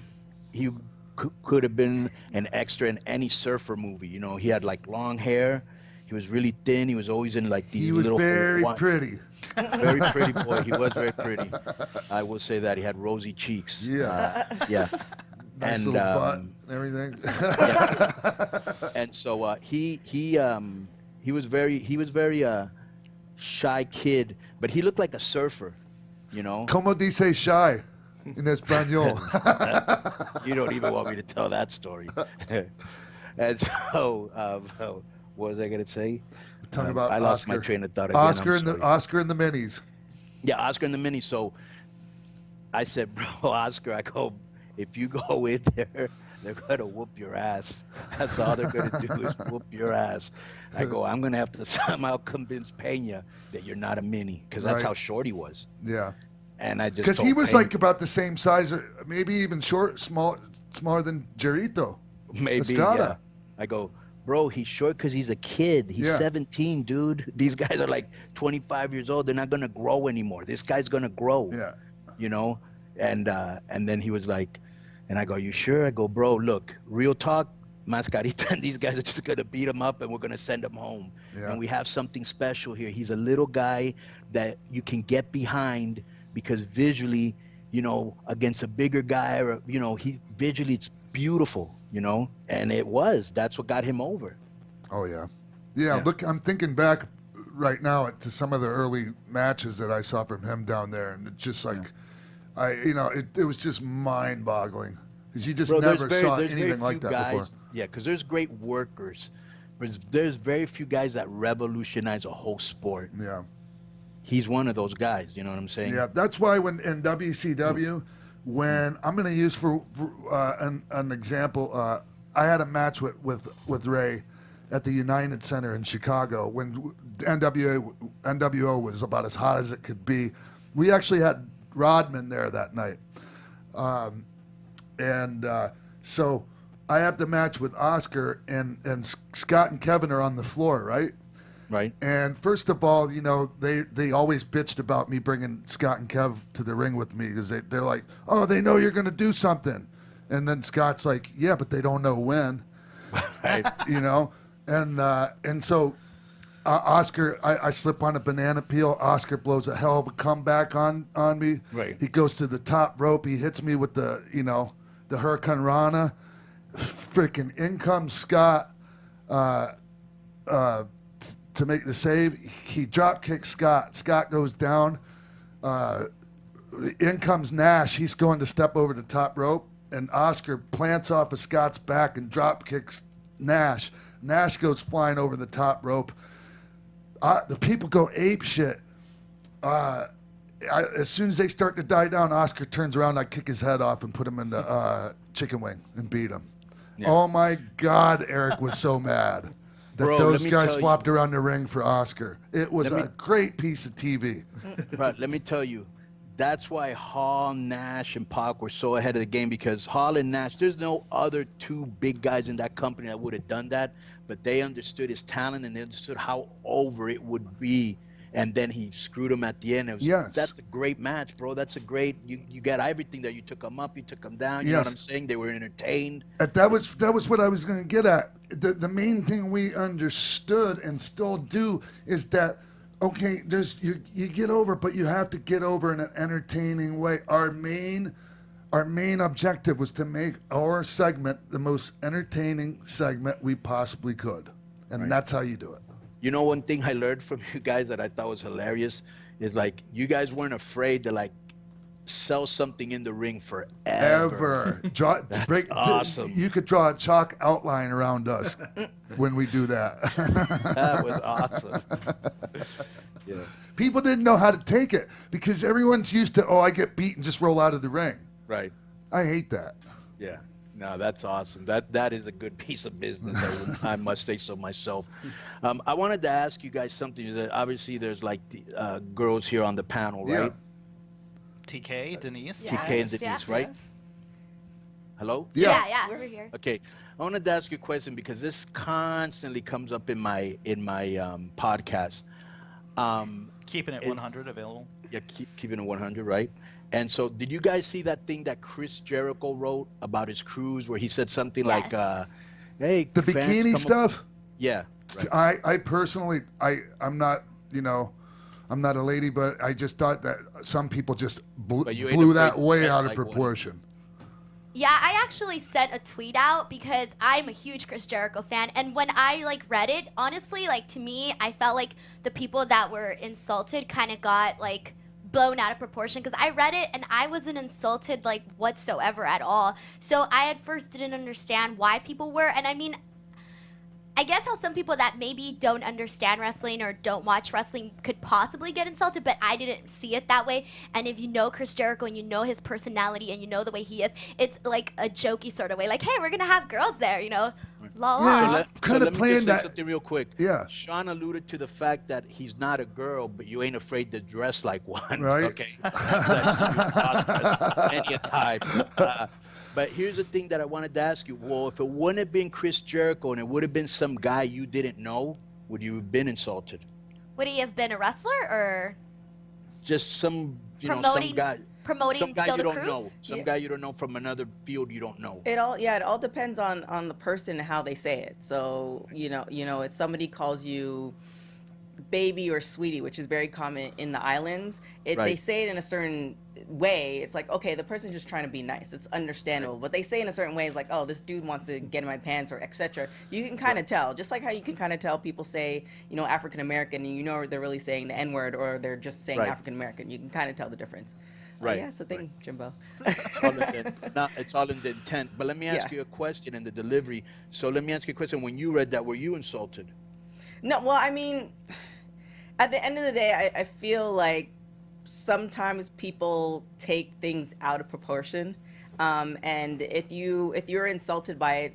could have been an extra in any surfer movie. He had like long hair. He was really thin. He was always in like these He was little. very pretty. Very pretty boy. He was very pretty. I will say that he had rosy cheeks. Yeah. Yeah. Nice And, little butt and everything. Yeah. And so he was very shy kid, but he looked like a surfer, Como dice shy in Espanol? You don't even want me to tell that story. And so, what was I gonna say? Talking about I lost Oscar. my train of thought again. Oscar I'm and sorry. the minis. Yeah, Oscar and the mini. So I said, bro, Oscar, I go, if you go in there, they're gonna whoop your ass. That's all they're gonna do is whoop your ass. I go, I'm gonna have to somehow convince Pena that you're not a mini, because that's Right. how short he was. Yeah. And I just Because he told was Pena, like about the same size, or maybe even smaller than Jericho. maybe, Estrada. yeah. I go, bro, he's short because he's a kid. He's Yeah. 17, dude. These guys are like 25 years old. They're not gonna grow anymore. This guy's gonna grow. Yeah. And then he was like, and I go, you sure? I go, bro, look, real talk, Mascarita and these guys are just gonna beat him up and we're gonna send him home. Yeah. And we have something special here. He's a little guy that you can get behind, because visually, against a bigger guy, or he visually, it's beautiful, and that's what got him over. Oh yeah. Yeah. Look, I'm thinking back right now to some of the early matches that I saw from him down there, and it's just like, it was just mind-boggling, because you just Bro, never saw there's very anything like few that guys, before. Yeah, because there's great workers, but there's very few guys that revolutionize a whole sport. Yeah. He's one of those guys, you know what I'm saying? Yeah, that's why when in WCW, when I'm going to use for an example, I had a match with Ray at the United Center in Chicago when NWO was about as hot as it could be. We actually had Rodman there that night, so I have the match with Oscar, and Scott and Kevin are on the floor, right? Right. And first of all, they always bitched about me bringing Scott and Kev to the ring with me, because they're like, oh, they know you're going to do something. And then Scott's like, yeah, but they don't know when. Right. And so Oscar, I slip on a banana peel. Oscar blows a hell of a comeback on me. Right. He goes to the top rope. He hits me with the Hurricane Rana. Freaking in comes Scott. To make the save, he drop kicks Scott. Scott goes down. In comes Nash. He's going to step over the top rope, and Oscar plants off of Scott's back and drop kicks Nash. Nash goes flying over the top rope. The people go ape shit. As soon as they start to die down, Oscar turns around. I kick his head off and put him in the chicken wing and beat him. Yeah. Oh my God, Eric was so mad that Bro, those guys flopped around the ring for Oscar. It was a great piece of TV. Right, let me tell you, that's why Hall, Nash, and Pac were so ahead of the game, because Hall and Nash, there's no other two big guys in that company that would have done that, but they understood his talent and they understood how over it would be. And then he screwed him at the end. That's a great match, bro. That's a great. You got everything there. You took him up. You took him down. You know what I'm saying? They were entertained. That was what I was going to get at. The main thing we understood and still do is that, okay, you get over, but you have to get over in an entertaining way. Our main objective was to make our segment the most entertaining segment we possibly could, and that's how you do it. You know, one thing I learned from you guys that I thought was hilarious is, like, you guys weren't afraid to, like, sell something in the ring forever. Ever. Awesome. You could draw a chalk outline around us when we do that. That was awesome. Yeah. People didn't know how to take it because everyone's used to, I get beat and just roll out of the ring. Right. I hate that. Yeah. No, that's awesome. That is a good piece of business. I must say so myself. I wanted to ask you guys something. That obviously there's like the, girls here on the panel, right? TK, Denise. TK and Denise, right? Yes. Hello? Yeah, we're here. Okay. I wanted to ask you a question because this constantly comes up in my podcast. Keeping it 100 available. Yeah, keeping it 100, right? And so, did you guys see that thing that Chris Jericho wrote about his cruise, where he said something like, "Hey, the fans, bikini stuff." Yeah. Right. I personally, I'm not, I'm not a lady, but I just thought that some people just blew that way out of proportion. Yeah, I actually sent a tweet out because I'm a huge Chris Jericho fan, and when I read it, honestly, to me, I felt like the people that were insulted kind of got blown out of proportion because I read it and I wasn't insulted whatsoever at all. So I at first didn't understand why people were, and I mean, I guess how some people that maybe don't understand wrestling or don't watch wrestling could possibly get insulted, but I didn't see it that way. And if you know Chris Jericho and you know his personality and you know the way he is, it's like a jokey sort of way. Like, hey, we're going to have girls there, La la. Yeah, it's kind of let me playing just say that. something real quick. Yeah. Sean alluded to the fact that he's not a girl, but you ain't afraid to dress like one. Right. Okay. Many a time. But here's the thing that I wanted to ask you. Well, if it wouldn't have been Chris Jericho and it would have been some guy you didn't know, would you have been insulted? Would he have been a wrestler or Just some, some guy. Promoting Some guy still you the don't cruise? know. Some guy you don't know from another field you don't know. It all depends on the person and how they say it. So if somebody calls you baby or sweetie, which is very common in the islands, they say it in a certain way. It's like, okay, the person's just trying to be nice. It's understandable. But they say in a certain way, it's like, oh, this dude wants to get in my pants or etc. You can kind of tell, just like how you can kind of tell people say, African American, and they're really saying the N-word or they're just saying African American. You can kind of tell the difference. Right. Yeah, it's a thing, Jimbo. It's all in the intent. But let me ask you a question in the delivery. So let me ask you a question. When you read that, were you insulted? No, well, I mean, at the end of the day, I feel like sometimes people take things out of proportion. And if you're insulted by it,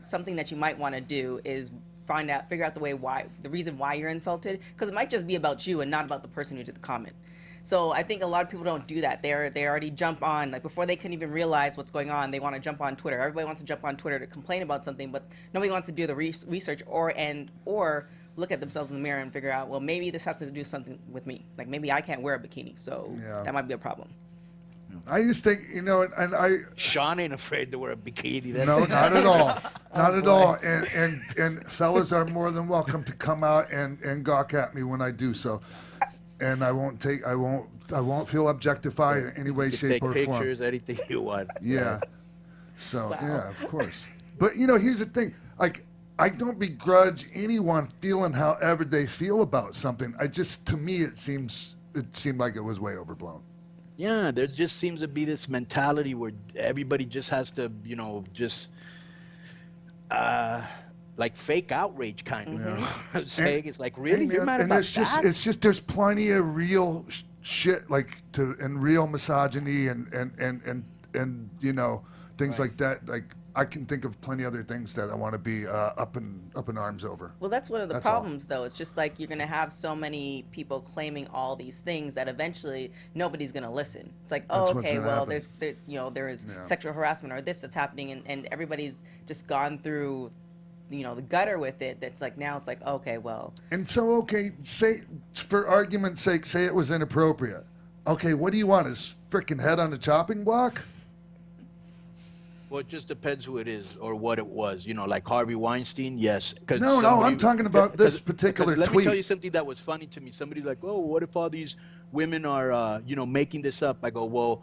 something that you might want to do is figure out the reason why you're insulted, because it might just be about you and not about the person who did the comment. So I think a lot of people don't do that. They already jump on, before they can even realize what's going on, they want to jump on Twitter. Everybody wants to jump on Twitter to complain about something, but nobody wants to do the research or look at themselves in the mirror and figure out, well, maybe this has to do something with me. Maybe I can't wear a bikini, so that might be a problem. I just think, and Sean ain't afraid to wear a bikini. No, not at all. Not at all. And fellas are more than welcome to come out and gawk at me when I do so. And I won't feel objectified in any way, shape, or form. Take pictures, anything you want. Yeah. So, yeah, of course. But, here's the thing. I don't begrudge anyone feeling however they feel about something. To me, it seemed like it was way overblown. Yeah, there just seems to be this mentality where everybody just has to, fake outrage kind of. You know what I'm saying? It's like, really? You're mad about that? It's just there's plenty of real shit and real misogyny and things like that. I can think of plenty other things that I want to be up in arms over. Well, that's one of the problems, though. It's just you're going to have so many people claiming all these things that eventually nobody's going to listen. It's like, oh, okay, well, there is sexual harassment or that's happening, and everybody's just gone through the gutter with it. That's now it's like, okay, well. And so, say, for argument's sake, say it was inappropriate. Okay, what do you want? His freaking head on the chopping block? Well, it just depends who it is or what it was. Like Harvey Weinstein, yes. No, I'm talking about this particular tweet. Let me tell you something that was funny to me. Somebody's like, oh, what if all these women are, making this up? I go, well,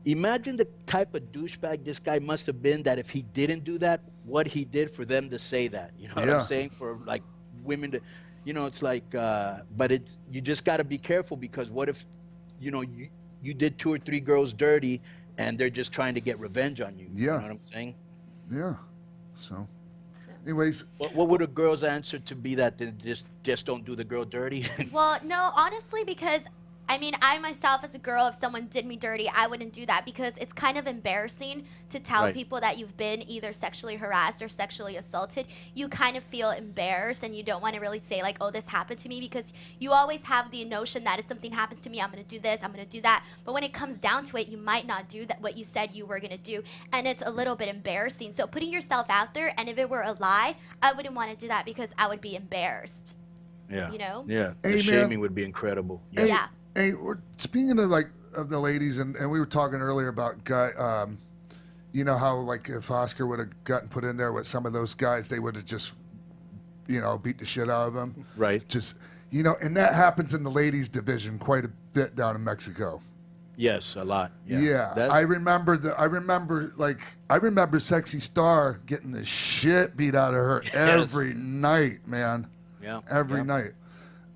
imagine the type of douchebag this guy must have been that if he didn't do that, what he did for them to say that. You know what I'm saying? For women to, it's like, but you just got to be careful because what if, you did 2 or 3 girls dirty, and they're just trying to get revenge on you. Yeah. You know what I'm saying? Yeah. So, anyways, What would a girl's answer to be that they just don't do the girl dirty? Well, no, honestly, because I mean, I myself as a girl, if someone did me dirty, I wouldn't do that because it's kind of embarrassing to tell Right. people that you've been either sexually harassed or sexually assaulted. You kind of feel embarrassed and you don't want to really say like, oh, this happened to me, because you always have the notion that if something happens to me, I'm going to do this, I'm going to do that. But when it comes down to it, you might not do that what you said you were going to do, and it's a little bit embarrassing. So putting yourself out there, and if it were a lie, I wouldn't want to do that because I would be embarrassed. Yeah. You know? Yeah. Hey, The man. shaming would be incredible. Hey, Yeah. Hey, speaking of of the ladies, and we were talking earlier about you know how like if Oscar would have gotten put in there with some of those guys, they would have just, beat the shit out of him. Right. Just, and that happens in the ladies division quite a bit down in Mexico. Yes, a lot. Yeah, Yeah. I remember Sexy Star getting the shit beat out of her every night, man. Yeah. Every yeah.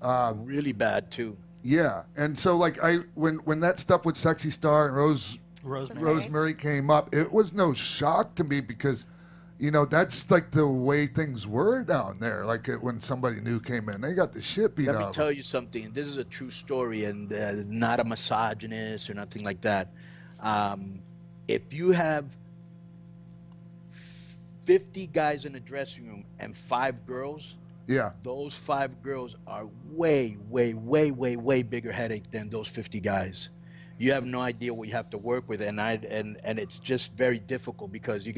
night. Really bad too. Yeah, and so like when that stuff with Sexy Star and Rosemary came up, it was no shock to me because, that's like the way things were down there. Like when somebody new came in, they got the shit beat out. Let me of tell them. you something. This is a true story, and not a misogynist or nothing like that. If you have 50 guys in a dressing room and 5 girls, Yeah, those 5 girls are way, way, way, way, way bigger headache than those 50 guys. You have no idea what you have to work with, and it's just very difficult because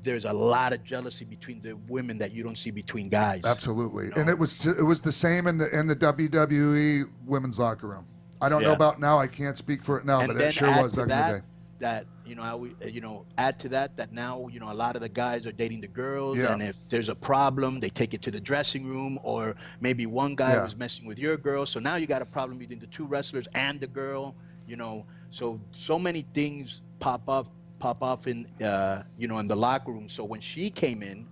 there's a lot of jealousy between the women that you don't see between guys. absolutely. You And know? it was the same in the WWE women's locker room. I don't know Yeah. about now. I can't speak for it now, And but then it sure add was to back in the day. that add to that now a lot of the guys are dating the girls, Yeah. and if there's a problem they take it to the dressing room, or maybe one guy Yeah. was messing with your girl, so now you got a problem between the 2 wrestlers and the girl, so many things pop off in in the locker room. So when she came in,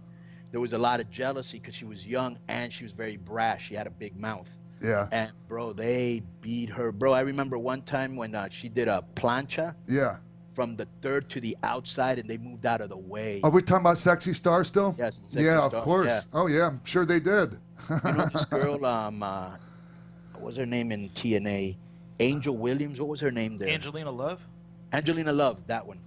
there was a lot of jealousy because she was young and she was very brash. She had a big mouth. Yeah, And bro, they beat her. Bro, I remember one time when she did a plancha yeah. from the third to the outside, and they moved out of the way. Are we talking about Sexy Star still? Yes, Sexy yeah, Star, of course. yeah. Oh yeah, I'm sure they did. This girl, what was her name in TNA? Angel Williams. What was her name there? Angelina Love. Angelina Love, that one.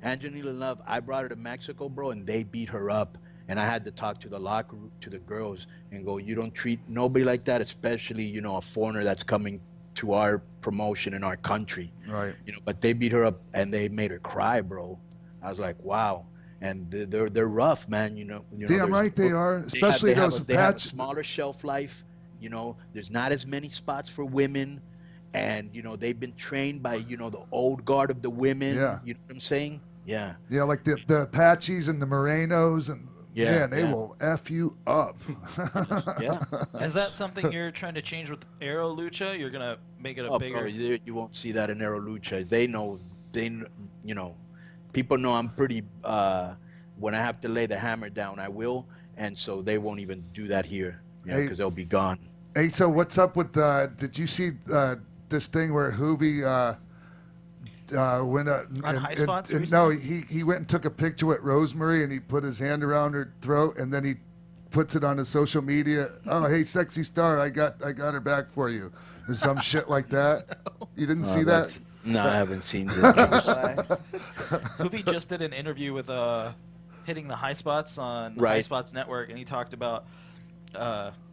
Angelina Love. I brought her to Mexico, bro, and they beat her up. And I had to talk to the locker room, to the girls, and go, you don't treat nobody like that, especially, a foreigner that's coming to our promotion in our country. Right. But they beat her up and they made her cry, bro. I was like, wow. And they're rough, man. Damn right they are, especially they those have a patch. smaller shelf life. There's not as many spots for women, and they've been trained by the old guard of the women. Yeah. You know what I'm saying? Yeah. Yeah, like the Apaches and the Morenos, and Yeah, man, they yeah. will F you up. Yeah. Is that something you're trying to change with Aero Lucha? You're gonna make it a bigger. Bro, you won't see that in Aero Lucha. They people know I'm pretty. When I have to lay the hammer down, I will, and so they won't even do that here. Yeah, Hey. because they'll be gone. Hey, so what's up with? Did you see this thing where Hoovy went On High Spots no, he went and took a picture with Rosemary and he put his hand around her throat and then he puts it on his social media. Oh, hey, Sexy Star, I got her back for you, or some shit like that. You didn't see that? No, I haven't seen that. Hoopy just did an interview with Hitting the High Spots on the Right. High Spots Network, and he talked about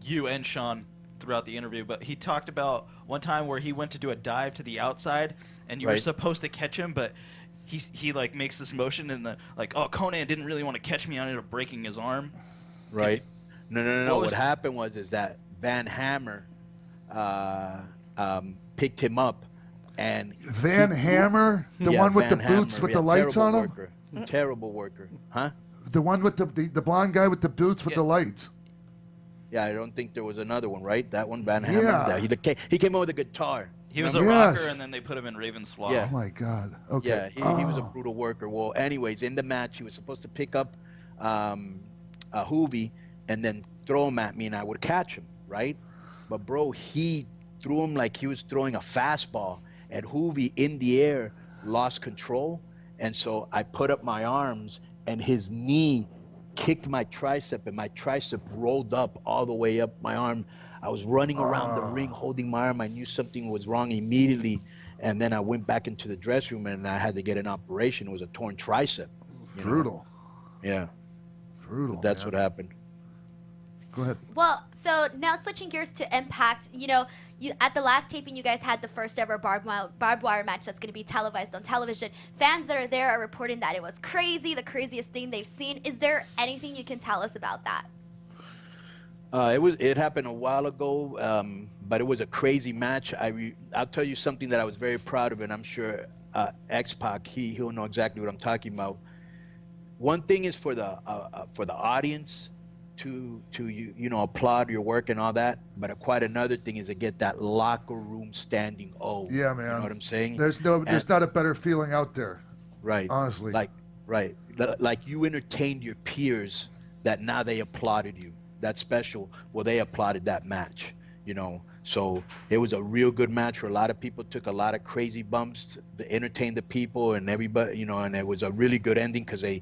you and Sean throughout the interview. But he talked about one time where he went to do a dive to the outside, and you were Right. supposed to catch him, but he like makes this motion and Konnan didn't really want to catch me. I ended up breaking his arm. Right? No. What was- What happened was that Van Hammer picked him up, and Van he- Hammer, the Yeah, one with Van the boots Hammer, with the yeah, lights on terrible him. worker. Terrible worker, huh? The one with the blonde guy with the boots with Yeah. the lights. Yeah, I don't think there was another one, right? That one, Van Hammer. Yeah. He came out with a guitar. He was a Yes. rocker, and then they put him in Raven's Flaw. Yeah. Oh my God. Okay. Yeah, he was a Oh. brutal worker. Well, anyways, in the match, he was supposed to pick up a Hoovy and then throw him at me, and I would catch him, right? But bro, he threw him like he was throwing a fastball, and Hoovy in the air lost control, and so I put up my arms, and his knee kicked my tricep, and my tricep rolled up all the way up my arm. I was running around the ring holding my arm. I knew something was wrong immediately, and then I went back into the dressing room, and I had to get an operation. It was a torn tricep. Brutal. Yeah. Brutal. But that's what happened. Go ahead. Well, so now switching gears to Impact, you know, at the last taping, you guys had the first ever barbed wire match that's going to be televised on television. Fans that are there are reporting that it was crazy, the craziest thing they've seen. Is there anything you can tell us about that? It happened a while ago, but it was a crazy match. I'll tell you something that I was very proud of, and I'm sure X-Pac, he'll know exactly what I'm talking about. One thing is for the audience to applaud your work and all that, but quite another thing is to get that locker room standing O. Yeah, man. You know what I'm saying? There's not a better feeling out there. Right. Honestly. Like you entertained your peers that now they applauded you. That's special. Well, they applauded that match, you know. So it was a real good match where a lot of people took a lot of crazy bumps to entertain the people and everybody, you know, and it was a really good ending because they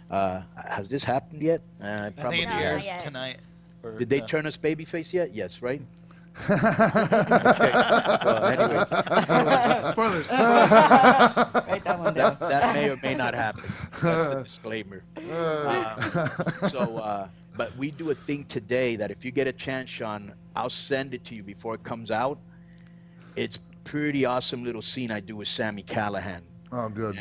has this happened yet? Probably I think it No, airs not yet. tonight. Or, Did they turn us babyface yet? Yes, right? Okay. Well, anyways, Spoilers. Write that one down. that may or may not happen. That's the disclaimer. But we do a thing today that if you get a chance, Sean, I'll send it to you before it comes out. It's pretty awesome little scene I do with Sami Callihan. Oh, good.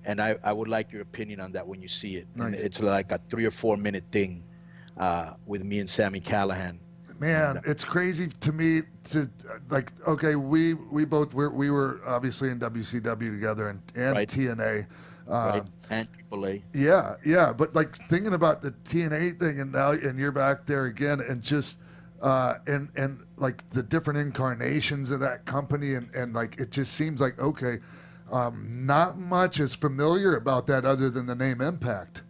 And I would like your opinion on that when you see it. And Nice. it's like a 3 or 4 minute thing with me and Sami Callihan. Man, it's crazy to me to like. Okay, we were obviously in WCW together and Right. TNA. Right? And AAA. Yeah, but like thinking about the TNA thing and now you're back there again and just and like the different incarnations of that company and like it just seems like okay, not much is familiar about that other than the name Impact.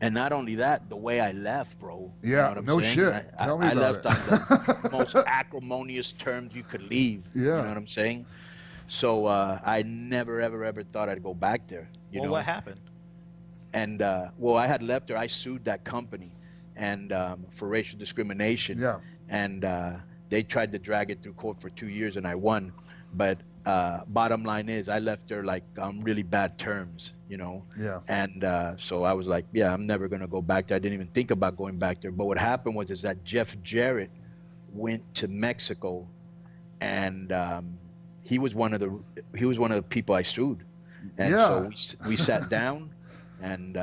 And not only that, the way I left, bro. Yeah, you know what I'm no saying? shit. Tell me I about left on the most acrimonious terms you could leave. Yeah. You know what I'm saying? So I never, ever thought I'd go back there. You well, know what happened? And well, I had left there. I sued that company, and for racial discrimination. Yeah. And they tried to drag it through court for 2 years, and I won. But bottom line is, I left there like on really bad terms, you know. Yeah. And so I was like, yeah, I'm never gonna go back there. I didn't even think about going back there. But what happened was that Jeff Jarrett went to Mexico, and he was one of the people I sued. And Yeah. so we sat down, and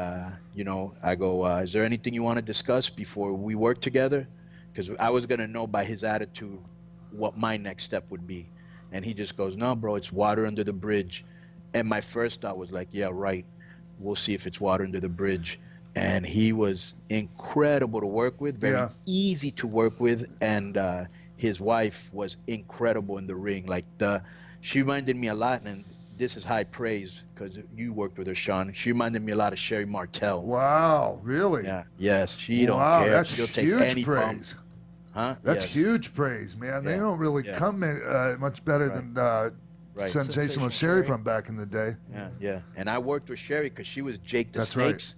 you know, I go, is there anything you want to discuss before we work together? Because I was gonna know by his attitude what my next step would be. And he just goes, no, bro, it's water under the bridge. And my first thought was like, yeah, right. We'll see if it's water under the bridge. And he was incredible to work with, very easy to work with. And his wife was incredible in the ring. Like she reminded me a lot, and this is high praise because you worked with her, Sean. She reminded me a lot of Sherry Martel. Wow, really? Yeah, yes, she don't Wow, care. that's She'll take huge any bump. praise. Huh? That's Yes. huge praise, man. They Yeah. don't really Yeah. come much better than Right. Sensational Sherry from back in the day. Yeah. And I worked with Sherry because she was Jake the That's right. Snake's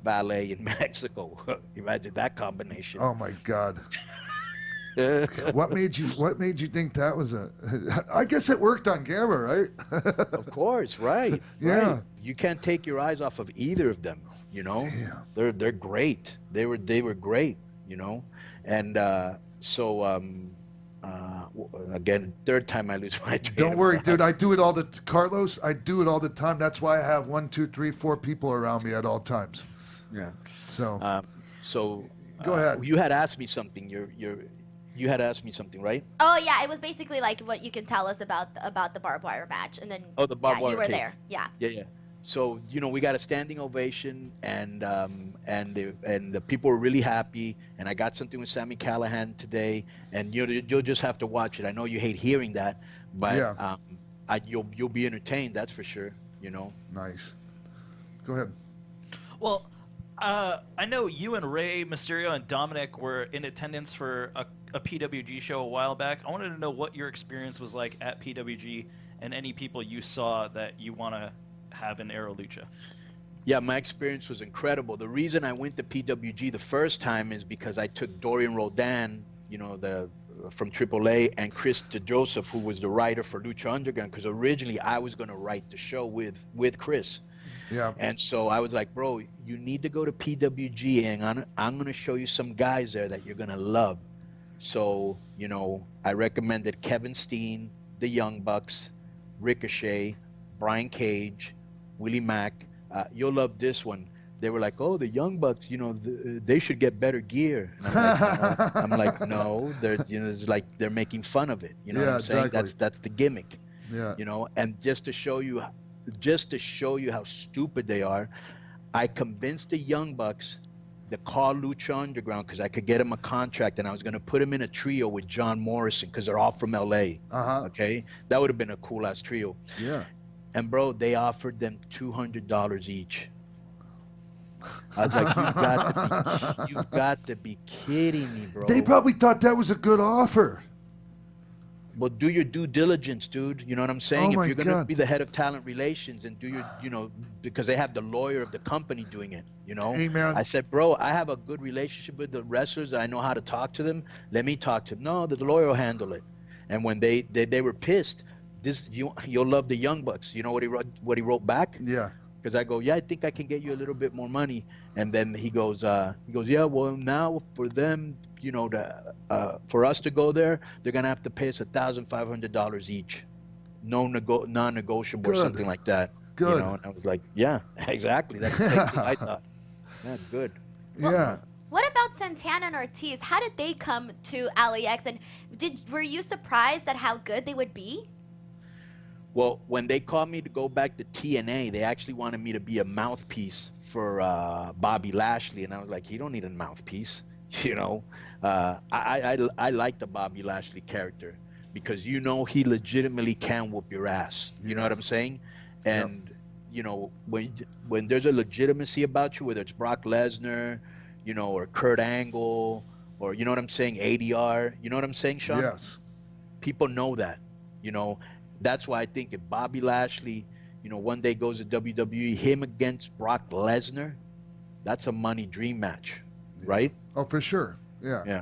ballet in Mexico. Imagine that combination. Oh my God. What made you think that was I guess it worked on camera, right? Of course, right. Yeah. Right. You can't take your eyes off of either of them, you know? Damn. They're great. They were great, you know? And again, third time I lose my train Don't of worry, thought. dude. I do it Carlos, I do it all the time. That's why I have 1, 2, 3, 4 people around me at all times. Yeah. So Go ahead. You had asked me something. You had asked me something, right? Oh yeah, it was basically like what you can tell us about the barbed wire match, and then Oh, the barbed wire you were tape. there. Yeah. Yeah. So we got a standing ovation, and the people were really happy. And I got something with Sami Callihan today, and you'll just have to watch it. I know you hate hearing that, but you'll be entertained. That's for sure. You know. Nice. Go ahead. Well, I know you and Rey Mysterio and Dominic were in attendance for a PWG show a while back. I wanted to know what your experience was like at PWG and any people you saw that you want to have in Aero Lucha? Yeah, my experience was incredible. The reason I went to PWG the first time is because I took Dorian Roldan, from AAA, and Chris DeJoseph, who was the writer for Lucha Underground, because originally I was going to write the show with Chris. Yeah. And so I was like, bro, you need to go to PWG, and I'm going to show you some guys there that you're going to love. So, I recommended Kevin Steen, the Young Bucks, Ricochet, Brian Cage, Willie Mack. You'll love this one. They were like, oh, the Young Bucks, they should get better gear. And I'm like, no, they're, it's like they're making fun of it. You know what I'm saying? Exactly. That's the gimmick. Yeah. And just to show you how stupid they are, I convinced the Young Bucks to call Lucha Underground because I could get them a contract, and I was going to put them in a trio with John Morrison because they're all from LA. Okay, that would have been a cool ass trio. Yeah. And bro, they offered them $200 each. I was like, you've got to be kidding me, bro. They probably thought that was a good offer. Well, do your due diligence, dude. You know what I'm saying? Oh if you're going to God. be the head of talent relations and do your, because they have the lawyer of the company doing it, Hey, man. I said, bro, I have a good relationship with the wrestlers. I know how to talk to them. Let me talk to them. No, the lawyer will handle it. And when they were pissed, you'll love the Young Bucks. You know what he wrote back? Yeah. Because I go, yeah, I think I can get you a little bit more money. And then he goes, yeah, well, now for them, for us to go there, they're going to have to pay us $1,500 each. Non-negotiable or Good. something like that. Good. And I was like, yeah, exactly. That's exactly what I thought. Yeah, good. Yeah. What about Santana and Ortiz? How did they come to LAX, and were you surprised at how good they would be? Well, when they called me to go back to TNA, they actually wanted me to be a mouthpiece for Bobby Lashley, and I was like, he don't need a mouthpiece. I like the Bobby Lashley character because he legitimately can whoop your ass. You know what I'm saying? And when there's a legitimacy about you, whether it's Brock Lesnar, or Kurt Angle, or you know what I'm saying, ADR. You know what I'm saying, Sean? Yes. People know that. That's why I think if Bobby Lashley, one day goes to WWE, him against Brock Lesnar, that's a money dream match, right? Oh, for sure. Yeah. Yeah.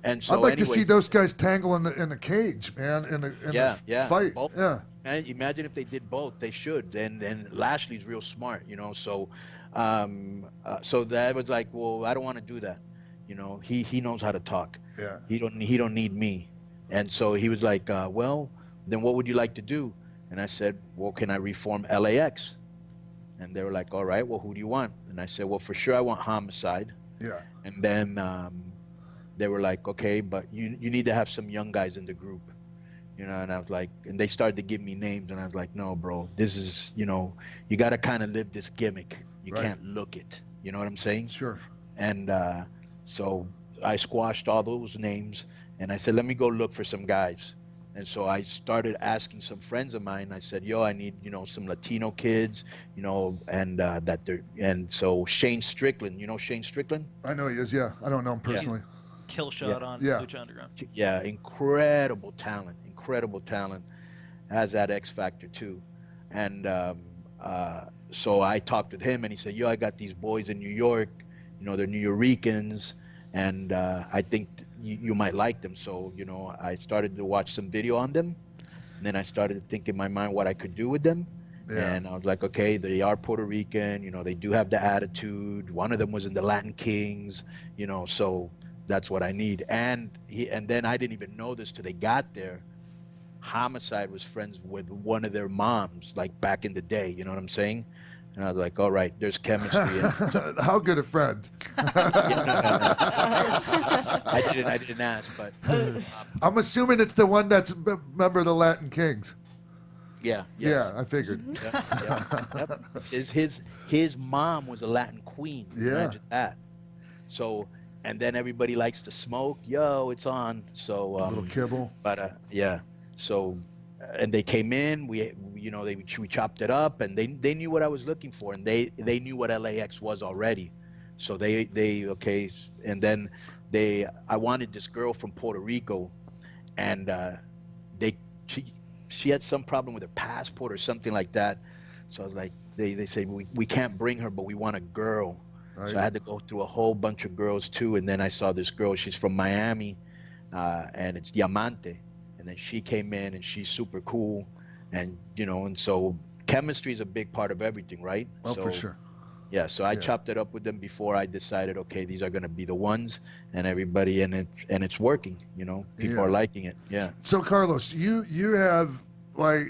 And so I'd like to see those guys tangle in a cage, man, in a fight. Both. Yeah. And imagine if they did both. They should. And Lashley's real smart, So, so that was like, well, I don't want to do that. He knows how to talk. Yeah. He don't need me. And so he was like, well, then what would you like to do? And I said, well, can I reform LAX? And they were like, all right, well, who do you want? And I said, well, for sure I want Homicide. Yeah. And then they were like, okay, but you need to have some young guys in the group. And I was like, and they started to give me names, and I was like, no, bro, this is, you got to kind of live this gimmick. You can't look it. You know what I'm saying? Sure. And so I squashed all those names, and I said, let me go look for some guys. And so I started asking some friends of mine. I said, yo, I need, some Latino kids, and so Shane Strickland, Shane Strickland? I know he is, yeah. I don't know him personally. Kill shot on Yeah. Lucha Underground. Yeah, incredible talent, has that X factor too. And so I talked with him, and he said, yo, I got these boys in New York, they're New Yorkers, and I think you might like them. So, I started to watch some video on them, and then I started to think in my mind what I could do with them. Yeah. And I was like, okay, they are Puerto Rican, they do have the attitude. One of them was in the Latin Kings, so that's what I need. And then I didn't even know this till they got there. Homicide was friends with one of their moms, like back in the day, you know what I'm saying? And I was like, all right, there's chemistry. How good a friend. No. I didn't ask, but I'm assuming it's the one that's a member of the Latin Kings. Yeah. Yeah, I figured. Yep. His mom was a Latin queen. Yeah. Imagine that. So, and then everybody likes to smoke. Yo, it's on. So a little kibble. But yeah. So, and they came in. We chopped it up, and they knew what I was looking for, and they knew what LAX was already. So they okay, and then I wanted this girl from Puerto Rico, and she had some problem with her passport or something like that. So I was like, they say we can't bring her, but we want a girl. Right. So I had to go through a whole bunch of girls too, and then I saw this girl. She's from Miami, and it's Diamante. And then she came in, and she's super cool, and and so chemistry is a big part of everything, right? Oh, so, for sure. Yeah, so I chopped it up with them before I decided, okay, these are going to be the ones, and everybody, and it's working. People are liking it. Yeah. So Carlos, you have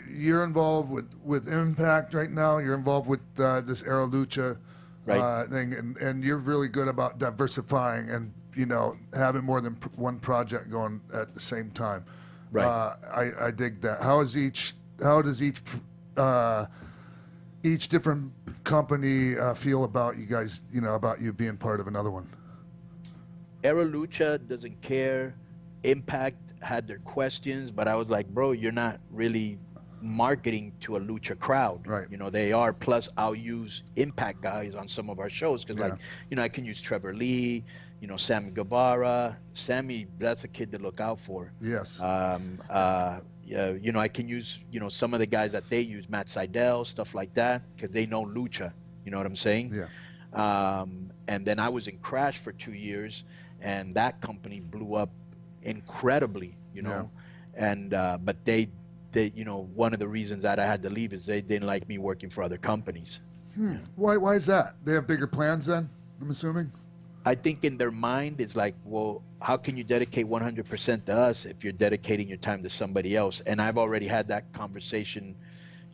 you're involved with Impact right now. You're involved with this Aero Lucha thing, and you're really good about diversifying and having more than one project going at the same time. Right. I dig that. How does each different company feel about you guys? About you being part of another one. Aero Lucha doesn't care. Impact had their questions, but I was like, bro, you're not really marketing to a lucha crowd. Right. They are. Plus, I'll use Impact guys on some of our shows because, I can use Trevor Lee, Sammy Guevara. Sammy, that's a kid to look out for. Yes. Yeah, I can use, some of the guys that they use, Matt Seidel, stuff like that, because they know lucha. You know what I'm saying? Yeah. And then I was in Crash for 2 years, and that company blew up incredibly, and but they one of the reasons that I had to leave is they didn't like me working for other companies. Why is that? They have bigger plans then, I'm assuming? I think in their mind it's like, well, how can you dedicate 100% to us if you're dedicating your time to somebody else? And I've already had that conversation,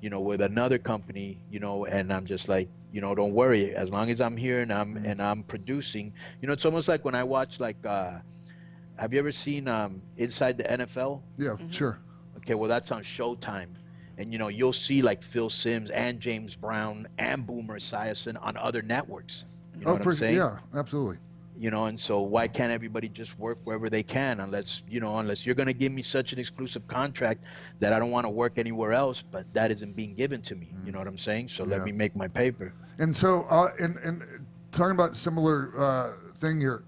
with another company, and I'm just like, don't worry, as long as I'm here and I'm producing. It's almost like when I watch have you ever seen Inside the NFL? Yeah, sure. Okay, well, that's on Showtime. And, you'll see like Phil Simms and James Brown and Boomer Esiason on other networks. You know what I'm saying? Yeah, absolutely. And so why can't everybody just work wherever they can unless you're going to give me such an exclusive contract that I don't want to work anywhere else, but that isn't being given to me. You know what I'm saying? So let me make my paper. And so, and talking about similar thing here,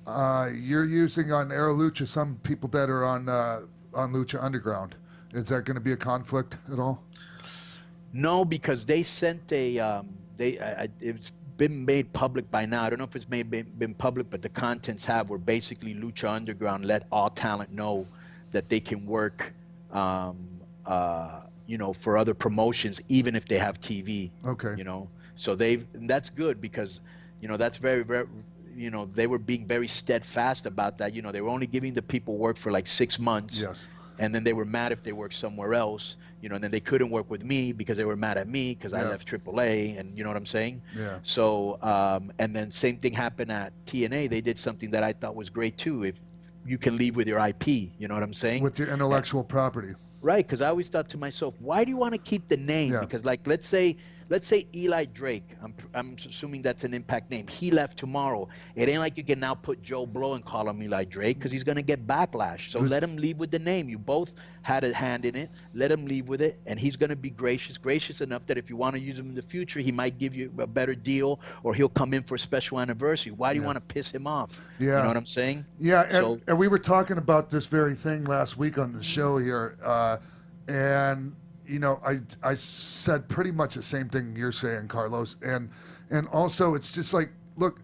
you're using on Aero Lucha some people that are on Lucha Underground. Is that going to be a conflict at all? No, because they sent it's been made public by now. I don't know if it's been public, but the contents where basically Lucha Underground let all talent know that they can work, for other promotions, even if they have TV. Okay. So that's good because, that's very, very, they were being very steadfast about that. They were only giving the people work for like 6 months. Yes. And then they were mad if they worked somewhere else, and then they couldn't work with me because they were mad at me because I left AAA, and you know what I'm saying? Yeah. So, and then same thing happened at TNA. They did something that I thought was great too. If you can leave with your IP, you know what I'm saying? With your intellectual property. Right, because I always thought to myself, why do you want to keep the name? Yeah. Because like, let's say Eli Drake. I'm assuming that's an Impact name. He left tomorrow. It ain't like you can now put Joe Blow and call him Eli Drake because he's gonna get backlash. So let him leave with the name. You both had a hand in it. Let him leave with it, and he's gonna be gracious enough that if you want to use him in the future, he might give you a better deal, or he'll come in for a special anniversary. Why do you want to piss him off? Yeah. You know what I'm saying? Yeah, and we were talking about this very thing last week on the show here, and I said pretty much the same thing you're saying, Carlos, and also it's just like, look,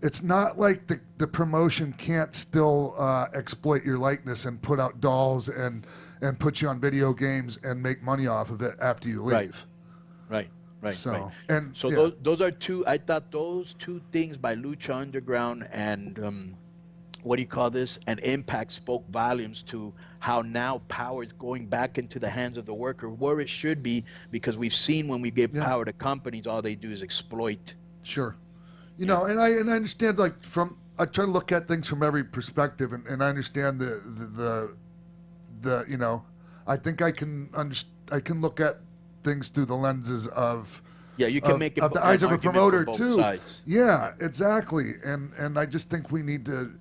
it's not like the promotion can't still exploit your likeness and put out dolls and put you on video games and make money off of it after you leave. Right. So, right. And so yeah. those are two. I thought those two things by Lucha Underground and what do you call this? And Impact spoke volumes to how now power is going back into the hands of the worker, where it should be, because we've seen when we give power to companies, all they do is exploit. Sure. And I understand, like, I try to look at things from every perspective, and I understand the I think I can look at things through the lenses of you can make it of the eyes of a promoter both too. Sides. Yeah, exactly. And I just think we need to,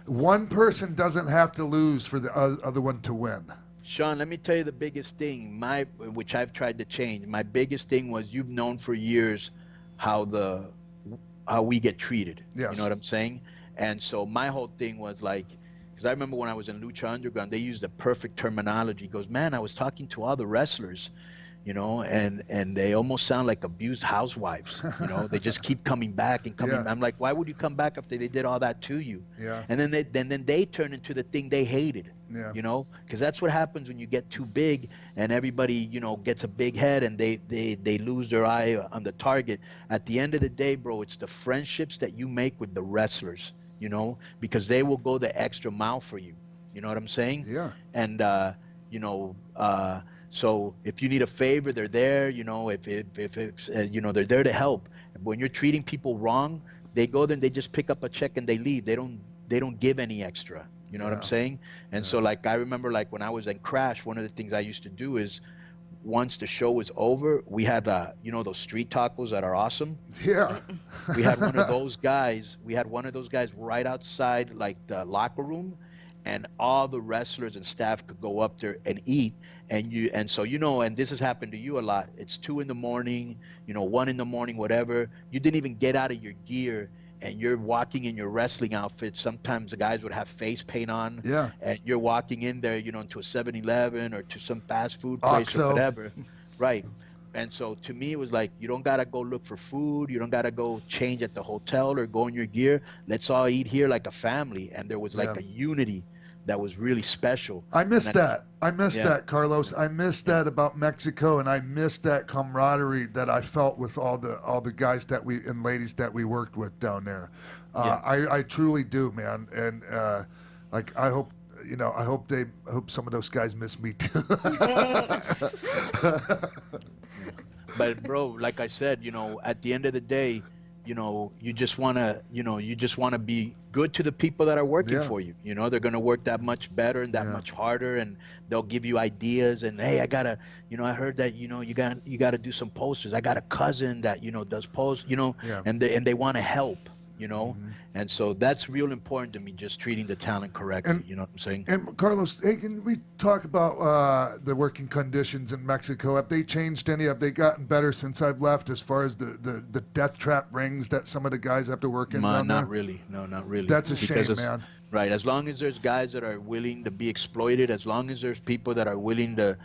one person doesn't have to lose for the other one to win. Sean, let me tell you the biggest thing, which I've tried to change. My biggest thing was, you've known for years how we get treated. Yes. You know what I'm saying? And so my whole thing was like, Because I remember when I was in Lucha Underground, they used the perfect terminology. He goes, man, I was talking to all the wrestlers, and they almost sound like abused housewives. They just keep coming back and coming. Yeah. I'm like, why would you come back after they did all that to you? Yeah. And then they turn into the thing they hated. Yeah. Because that's what happens when you get too big and everybody, gets a big head and they lose their eye on the target. At the end of the day, bro, it's the friendships that you make with the wrestlers, because they will go the extra mile for you. You know what I'm saying? Yeah. And, so if you need a favor, they're there. If it's, they're there to help. When you're treating people wrong, they go there and they just pick up a check and they leave. They don't give any extra. You know what I'm saying? And so like I remember like when I was in Crash, one of the things I used to do is once the show was over, we had those street tacos that are awesome. Yeah. We had one of those guys. We had one of those guys right outside like the locker room, and all the wrestlers and staff could go up there and eat. And so and this has happened to you a lot. It's 2 a.m, 1 a.m, whatever. You didn't even get out of your gear, and you're walking in your wrestling outfit. Sometimes the guys would have face paint on. Yeah. And you're walking in there, into a 7-Eleven or to some fast food place or whatever. Right. And so to me, it was like, you don't got to go look for food. You don't got to go change at the hotel or go in your gear. Let's all eat here like a family. And there was like a unity that was really special. I miss that. I miss that, Carlos. I miss that about Mexico, and I miss that camaraderie that I felt with all the guys and ladies that we worked with down there. I truly do, man. And like I hope some of those guys miss me too. But bro, like I said, at the end of the day, you just want to be good to the people that are working for you. They're going to work that much better and that much harder, and they'll give you ideas. And hey, I gotta, I heard that, you gotta do some posters. I got a cousin that, does posts, and they want to help, and so that's real important to me, just treating the talent correctly. You know what I'm saying? And Carlos, hey, can we talk about the working conditions in Mexico? Have they changed any? Have they gotten better since I've left, as far as the death trap rings that some of the guys have to work in down there? Not really. No, not really. That's a shame, man. Right. As long as there's guys that are willing to be exploited, as long as there's people that are willing to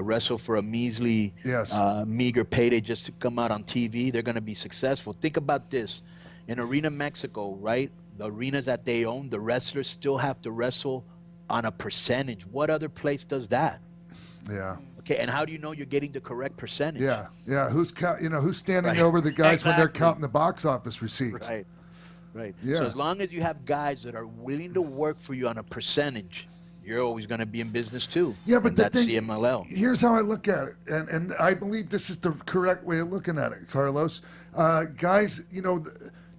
wrestle for a measly, meager payday just to come out on TV, they're going to be successful. Think about this. In Arena Mexico, right? The arenas that they own, the wrestlers still have to wrestle on a percentage. What other place does that? Yeah. Okay, and how do you know you're getting the correct percentage? Yeah. Who's standing over the guys when they're counting the box office receipts? Right. Yeah. So as long as you have guys that are willing to work for you on a percentage, you're always going to be in business too. Yeah, but that's CMLL. Here's how I look at it, and I believe this is the correct way of looking at it, Carlos. Guys,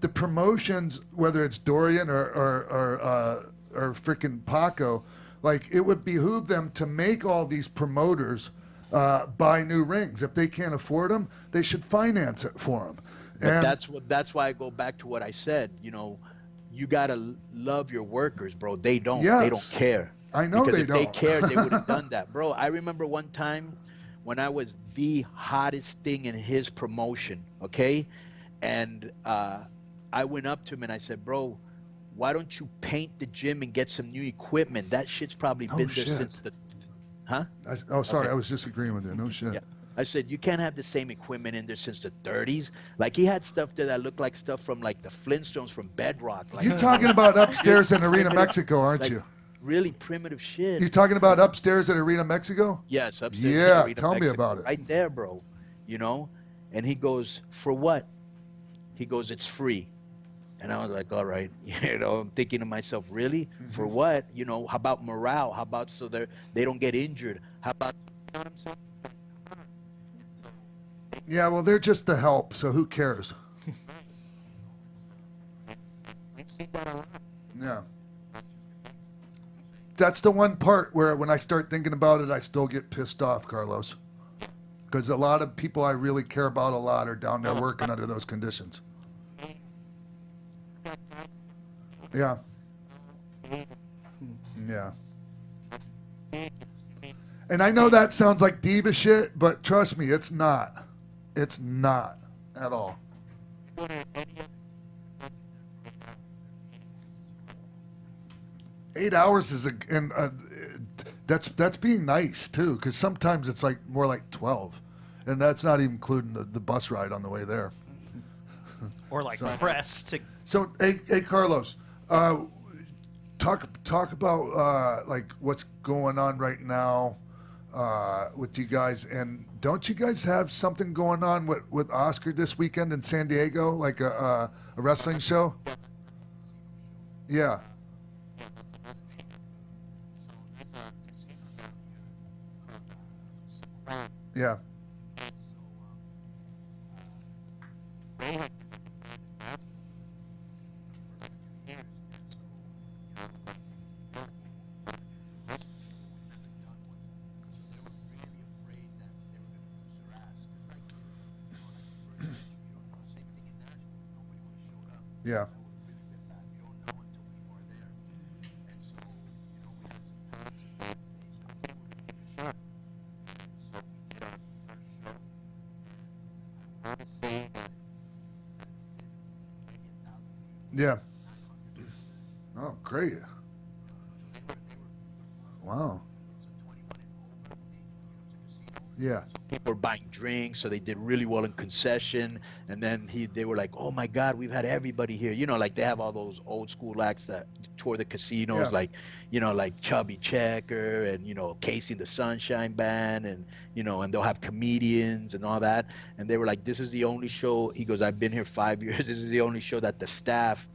the promotions, whether it's Dorian or frickin' Paco, like it would behoove them to make all these promoters buy new rings. If they can't afford them, they should finance it for them. But that's why I go back to what I said. You gotta love your workers, bro. They don't. Yes. They don't care. I know because they if don't. they cared, they would have done that, bro. I remember one time when I was the hottest thing in his promotion. Okay, and I went up to him and I said, bro, why don't you paint the gym and get some new equipment? That shit's probably been there since the... Huh? Sorry, I was disagreeing with you. No shit. Yeah. I said, you can't have the same equipment in there since the 30s. Like, he had stuff there that looked like stuff from, like, the Flintstones from Bedrock. Like, You're talking about upstairs in Arena Mexico, aren't you? Really primitive shit. You're talking about upstairs at Arena Mexico? Yes, upstairs in Yeah, Arena tell me Mexico. about it. Right there, bro. And he goes, for what? He goes, it's free. And I was like, all right, I'm thinking to myself, really? For what? How about morale? How about so they don't get injured? How about, what I'm saying? Yeah, well, they're just the help, so who cares? Yeah. That's the one part where when I start thinking about it, I still get pissed off, Carlos. Because a lot of people I really care about a lot are down there working under those conditions. Yeah. Yeah. And I know that sounds like diva shit, but trust me, it's not. It's not at all. 8 hours is that's being nice too, because sometimes it's like more like 12, and that's not even including the bus ride on the way there. Or like press to. So, hey Carlos, talk about like what's going on right now with you guys, and don't you guys have something going on with Oscar this weekend in San Diego, like a wrestling show? Yeah. Yeah. Yeah. Yeah. Oh, great. Wow. Yeah. People were buying drinks, so they did really well in concession. And then they were like, "Oh my God, we've had everybody here." You know, like they have all those old school acts that tour the casinos, Yeah. like Chubby Checker and Casey and the Sunshine Band, and and they'll have comedians and all that. And they were like, "This is the only show." He goes, "I've been here 5 years. This is the only show that the staff,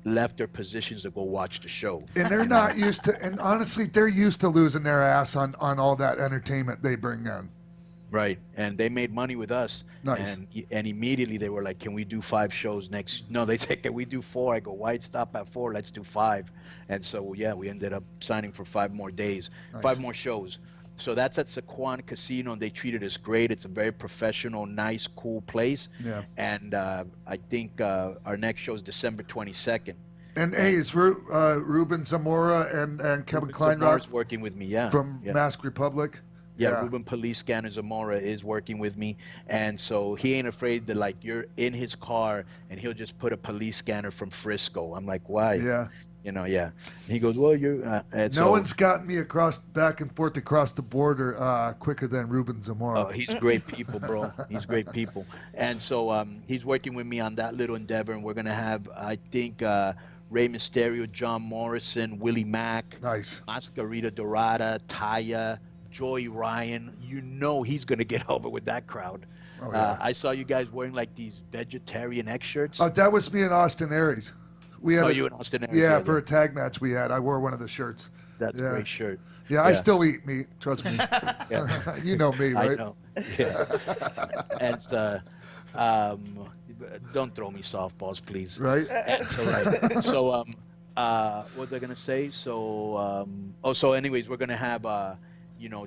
left their positions to go watch the show." And they're not used to, and honestly, they're used to losing their ass on all that entertainment they bring in. Right, and they made money with us. Nice. And immediately they were like, "Can we do 5 shows next?" No, they said, "Can we do 4?" I go, "Why'd stop at 4? Let's do 5." And so yeah, we ended up signing for 5 more days, Nice. 5 more shows. So that's at Sequan Casino, and they treated us great. It's a very professional, nice, cool place. Yeah. And I think our next show is December 22nd. And hey, is Ruben Zamora and Kevin Ruben Zamora's Kleinrock working with me, yeah. from yeah. Mask Republic? Yeah, Ruben Police Scanner Zamora is working with me, and so he ain't afraid that you're in his car and he'll just put a police scanner from Frisco. I'm like, why? Yeah. Yeah. And he goes, well, you're. No one's gotten me back and forth across the border quicker than Ruben Zamora. Oh, he's great people, bro. He's great people, and so he's working with me on that little endeavor, and we're gonna have, I think, Rey Mysterio, John Morrison, Willie Mack, Nice. Mascarita Dorada, Taya, Joey Ryan. He's gonna get over with that crowd. Oh, yeah. I saw you guys wearing these vegetarian X shirts. That was me and Austin Aries. We had You and Austin Aries. Yeah, for a tag match we had. I wore one of the shirts. That's yeah. a great shirt. Yeah, I still eat meat. Trust me. Yeah. You know me, right? I know. Yeah. And don't throw me softballs, please. Right? And so what was I gonna say? So anyways, we're gonna have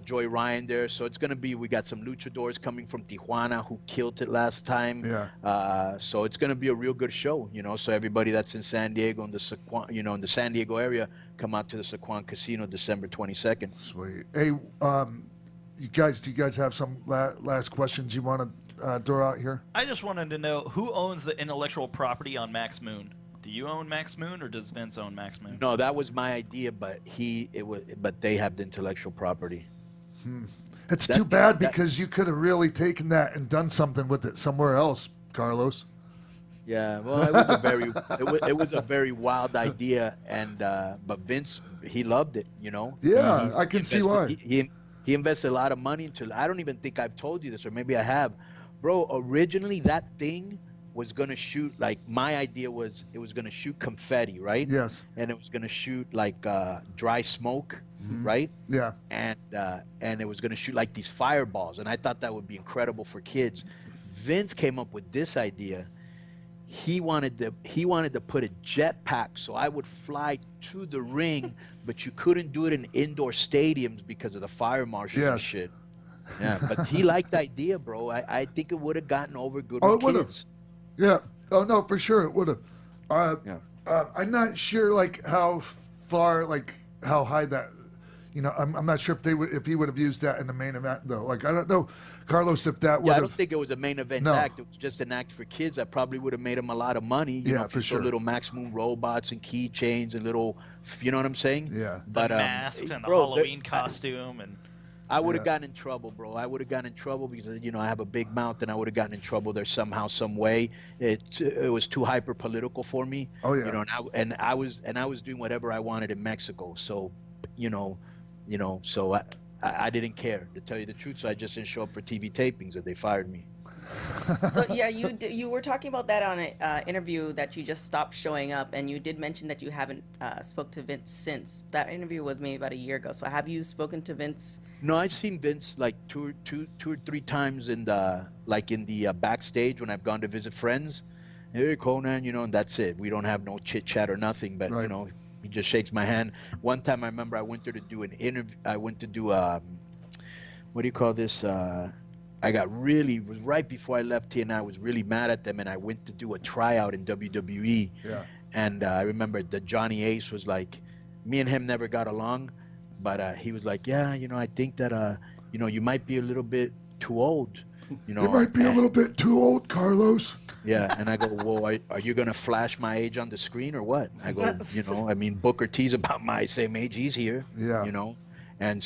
Joy Ryan there. So it's gonna be, we got some luchadors coming from Tijuana who killed it last time. Yeah. So it's gonna be a real good show. So everybody that's in San Diego, in the Sequan, in the San Diego area, come out to the Sequan Casino December 22nd. Sweet. Hey, do you guys have some last questions you want to throw out here? I just wanted to know, who owns the intellectual property on Max Moon? Do you own Max Moon, or does Vince own Max Moon? No, that was my idea, but they have the intellectual property. It's too bad because you could have really taken that and done something with it somewhere else, Carlos. Yeah, well, it was a very wild idea, and but Vince, he loved it, Yeah, I can see why. He invested a lot of money into it. I don't even think I've told you this, or maybe I have. Bro, originally that thing was going to shoot, my idea was it was going to shoot confetti, right? Yes. And it was going to shoot dry smoke, right? Yeah. And it was going to shoot these fireballs, and I thought that would be incredible for kids. Vince came up with this idea. He wanted to put a jetpack so I would fly to the ring, but you couldn't do it in indoor stadiums because of the fire marshals and shit. Yeah, but he liked the idea, bro. I think it would have gotten over good with kids. Yeah. Oh no, for sure it would have. Yeah. I'm not sure how far, how high that. You know, I'm not sure if he would have used that in the main event though. Like I don't know, Carlos, if that would. Yeah, I have... don't think it was a main event No. act. It was just an act for kids that probably would have made him a lot of money. You know, if for you saw sure. little Max Moon robots and keychains and little, you know what I'm saying? Yeah. But the mask and the bro, Halloween costume and. I would have gotten in trouble, bro. I would have gotten in trouble because you know I have a big mouth, and I would have gotten in trouble there somehow, some way. It was too hyper political for me. Oh yeah. You know, and I was doing whatever I wanted in Mexico. So, so I didn't care, to tell you the truth. So I just didn't show up for TV tapings, and they fired me. So yeah, you were talking about that on an interview that you just stopped showing up, and you did mention that you haven't spoke to Vince since. That interview was maybe about a year ago. So have you spoken to Vince? No, I've seen Vince like two or three times in the backstage when I've gone to visit friends. Hey, Konnan, and that's it. We don't have no chit chat or nothing, but Right. he just shakes my hand. One time I remember I went there to do an interview. I went to do what do you call this? I got it was right before I left TNA. I was really mad at them, and I went to do a tryout in WWE. Yeah. And I remember that Johnny Ace was like, me and him never got along, but he was like, yeah, I think that, you might be a little bit too old. You might be a little bit too old, Carlos. Yeah, and I go, well, are you going to flash my age on the screen or what? I go, Booker T's about my same age. He's here, Yeah. And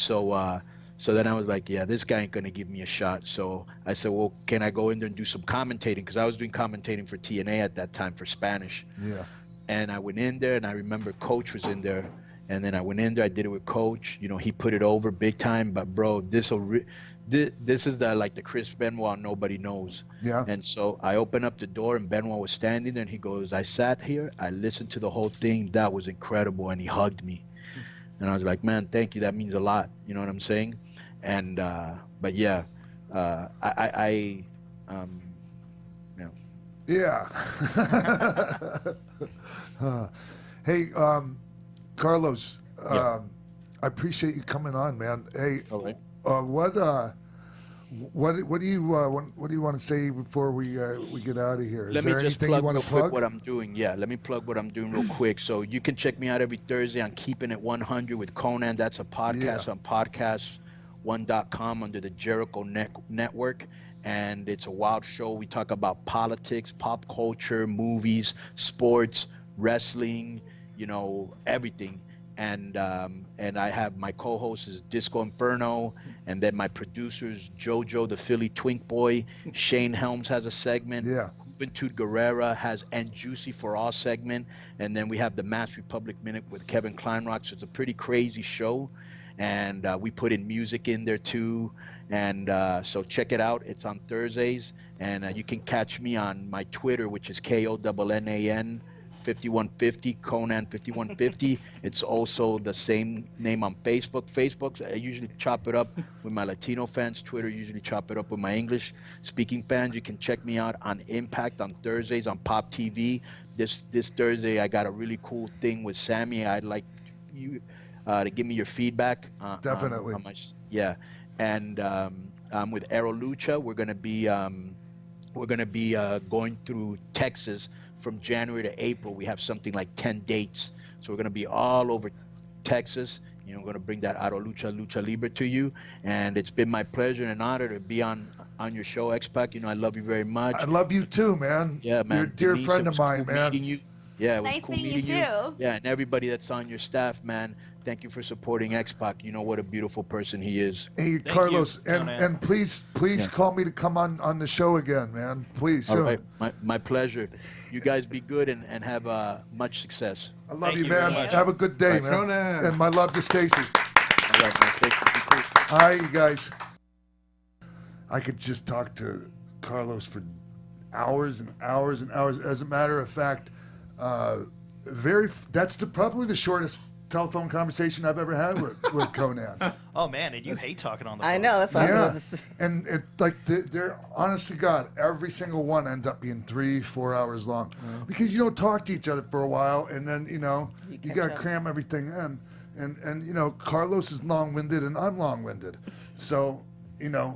so then I was like, yeah, this guy ain't going to give me a shot. So I said, well, can I go in there and do some commentating? Because I was doing commentating for TNA at that time for Spanish. Yeah. And I went in there, and I remember Coach was in there. And then I went in there, I did it with Coach. He put it over big time. But, bro, this is the Chris Benoit nobody knows. Yeah. And so I opened up the door, and Benoit was standing there, and he goes, I sat here, I listened to the whole thing. That was incredible. And he hugged me. And I was like, man, thank you. That means a lot. You know what I'm saying? And, but yeah, Yeah. Hey, Carlos, Yeah. I appreciate you coming on, man. Hey, all right. what do you want to say before we get out of here? Is Let me there just anything you plug want real to quick plug? what I'm doing. Yeah, let me plug what I'm doing real quick. So you can check me out every Thursday on Keeping It 100 with Konnan. That's a podcast on podcast1.com under the Jericho Network. And it's a wild show. We talk about politics, pop culture, movies, sports, wrestling, everything. And I have my co-host is Disco Inferno, and then my producers Jojo the Philly Twink Boy, Shane Helms has a segment, Yeah. Juventud Guerrera has and Juicy for All segment, and then we have the Mass Republic Minute with Kevin Kleinrock. So it's a pretty crazy show, and we put in music in there too, and so check it out. It's on Thursdays, and you can catch me on my Twitter, which is KONNAN 5150, Konnan 5150. It's also the same name on Facebook. I usually chop it up with my Latino fans. Twitter usually chop it up with my English speaking fans. You can check me out on Impact on Thursdays on Pop TV. This Thursday I got a really cool thing with Sammy. I'd like you to give me your feedback. Definitely. On my, yeah, and with Aero Lucha, we're gonna be going through Texas. From January to April, we have something like 10 dates. So we're going to be all over Texas. We're going to bring that Aro Lucha Libre to you. And it's been my pleasure and an honor to be on your show, X-Pac. I love you very much. I love you too, man. Yeah, man. You're a dear Denise, friend it of was mine, cool man. meeting you. Yeah, it was Nice cool meeting you meeting you. too. Yeah, and everybody that's on your staff, man. Thank you for supporting X-Pac. You know what a beautiful person he is. Hey, Carlos, you, and, Konnan. and please call me to come on the show again, man. Please, All soon. right, my pleasure. You guys be good and have much success. I love Thank you, you man. very much. Have a good day, Bye, man. Konnan. And my love to Stacy. All right, man. Thank you. Be cool. All right, you guys. I could just talk to Carlos for hours and hours and hours. As a matter of fact, that's probably the shortest telephone conversation I've ever had with Konnan. Oh man, and you hate talking on the phone. I know, that's what I was Yeah, about to say. and they're honest to God, every single one ends up being 3-4 hours long because you don't talk to each other for a while, and then you catch got to up. cram everything in, and Carlos is long-winded and I'm long-winded, so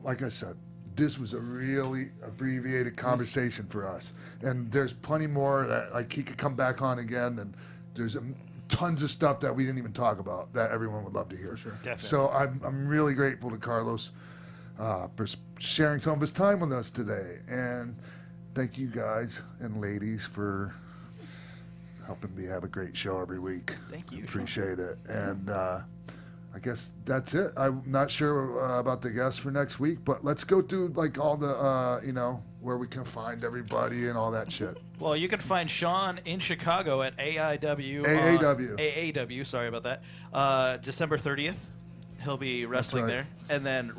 like I said, this was a really abbreviated conversation for us, and there's plenty more that he could come back on again, and there's tons of stuff that we didn't even talk about that everyone would love to hear. For sure. Definitely. So I'm really grateful to Carlos for sharing some of his time with us today. And thank you guys and ladies for helping me have a great show every week. Thank you. Appreciate it. And I guess that's it. I'm not sure about the guests for next week, but let's go through like all the, where we can find everybody and all that shit. Well, you can find Sean in Chicago at AIW. AAW, sorry about that. December 30th. He'll be wrestling right. there. And then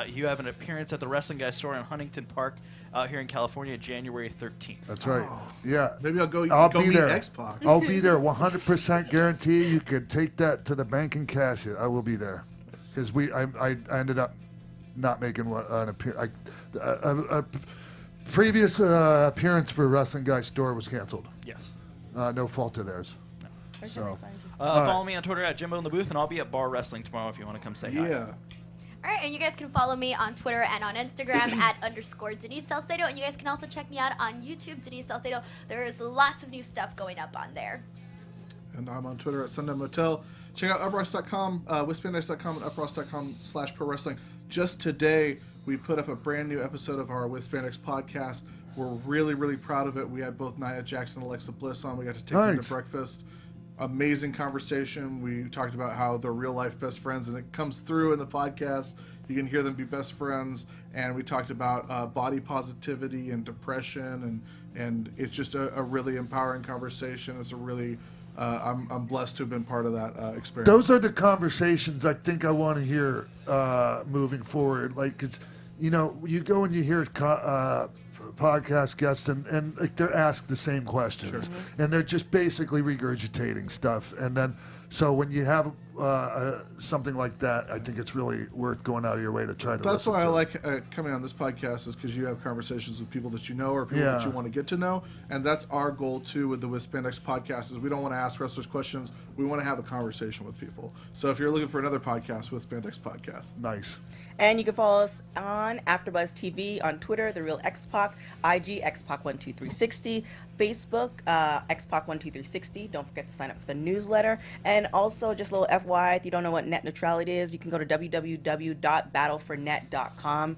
you have an appearance at the Wrestling Guy store in Huntington Park out here in California, January 13th. That's right. Yeah. Maybe I'll go be meet there. X-Pac. I'll be there. 100% guarantee. You can take that to the bank and cash it. I will be there. Because I ended up not making an appearance. A previous appearance for Wrestling Guy store was canceled. Yes. No fault of theirs. Where can So. I find you? Follow me on Twitter at Jimbo in the Booth, and I'll be at Bar Wrestling tomorrow if you want to come say hi. Yeah. All right, and you guys can follow me on Twitter and on Instagram at _Denise Salcedo, and you guys can also check me out on YouTube, Denise Salcedo. There is lots of new stuff going up on there. And I'm on Twitter at Sundown Motel. Check out upross.com, whispandex.com, and upross.com/pro wrestling. Just today, we put up a brand new episode of our Whispandex podcast. We're really, really proud of it. We had both Nia Jackson and Alexa Bliss on. We got to take them to breakfast. Amazing conversation. We talked about how they're real life best friends, and it comes through in the podcast. You can hear them be best friends. And we talked about body positivity and depression, and it's just a really empowering conversation. It's a really I'm blessed to have been part of that experience. Those are the conversations I think I want to hear moving forward. Like, it's, you go and you hear podcast guests and like they're asked the same questions, and they're just basically regurgitating stuff. And then, so when you have something like that, I think it's really worth going out of your way to try to That's listen why to. I like coming on this podcast, is because you have conversations with people that you know or people that you want to get to know. And that's our goal, too, with the Whispandex podcast, is we don't want to ask wrestlers questions. We want to have a conversation with people. So if you're looking for another podcast, Whispandex podcast. Nice. And you can follow us on AfterBuzz TV on Twitter, The Real X-Pac, IG, X-Pac12360, Facebook, X-Pac12360. Don't forget to sign up for the newsletter. And also, just a little FYI, if you don't know what net neutrality is, you can go to www.battlefornet.com.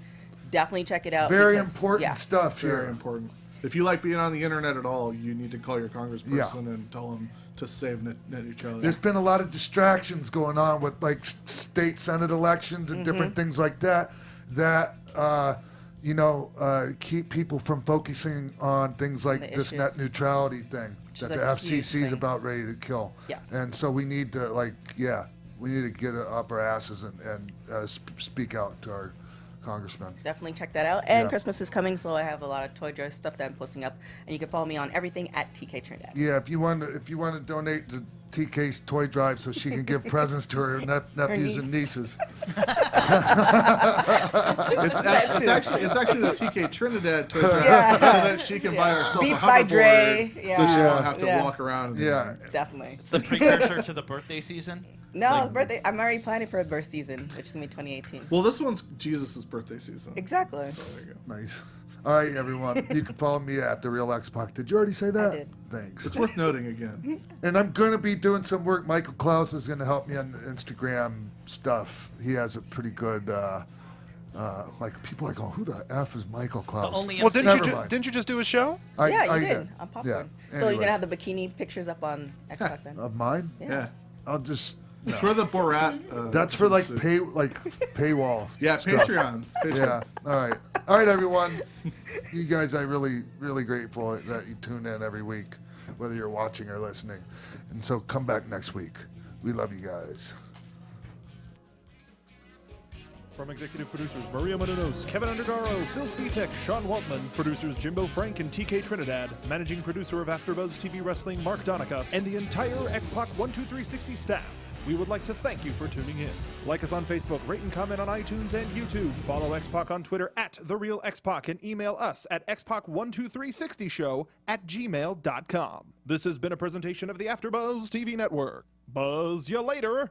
Definitely check it out. Very important stuff here. Very important. If you like being on the internet at all, you need to call your congressperson and tell them to save net neutrality. There's been a lot of distractions going on with like state senate elections and different things like that keep people from focusing on things like this issues. net neutrality thing that like the a huge FCC is thing. about ready to kill. Yeah. And so we need to we need to get up our asses and speak out to our congressman. Definitely check that out. And Yeah. Christmas is coming, so I have a lot of Toy Drive stuff that I'm posting up. And you can follow me on everything at TK Trinidad. Yeah, if you want to donate to TK's toy drive so she can give presents to her nephews and nieces. It's actually the TK Trinidad toy drive, Yeah. so that she can buy herself Beats a by hoverboard, Dre. so she Yeah. won't have to Yeah. walk around. Yeah. Definitely. It's the precursor to the birthday season. No, birthday. I'm already planning for a birth season, which is gonna be 2018. Well, this one's Jesus' birthday season. Exactly. So there you go. Nice. All right, everyone. You can follow me at The Real X-Pac. Did you already say that? did. Thanks. It's worth noting again. And I'm going to be doing some work. Michael Klaus is going to help me on the Instagram stuff. He has a pretty good, people are like, oh, who the F is Michael Klaus? only Well, Never mind. didn't you just do a show? Yeah, you did. did. On Popcorn. Yeah. So you're Anyways. gonna have the bikini pictures up on X-Pac then? Of mine? Yeah. I'll just... It's for the Borat. That's for like suit. paywall. Yeah, stuff. Patreon. Yeah. All right, everyone. You guys, I'm really, really grateful that you tune in every week, whether you're watching or listening. And so come back next week. We love you guys. From executive producers Maria Menounos, Kevin Undergaro, Phil Svitek, Sean Waltman, producers Jimbo Frank and TK Trinidad, managing producer of AfterBuzz TV Wrestling Mark Donica, and the entire X-Pac 12360 staff, we would like to thank you for tuning in. Like us on Facebook, rate and comment on iTunes and YouTube. Follow X-Pac on Twitter at TheRealXpac and email us at xpac12360show@gmail.com. This has been a presentation of the AfterBuzz TV Network. Buzz you later!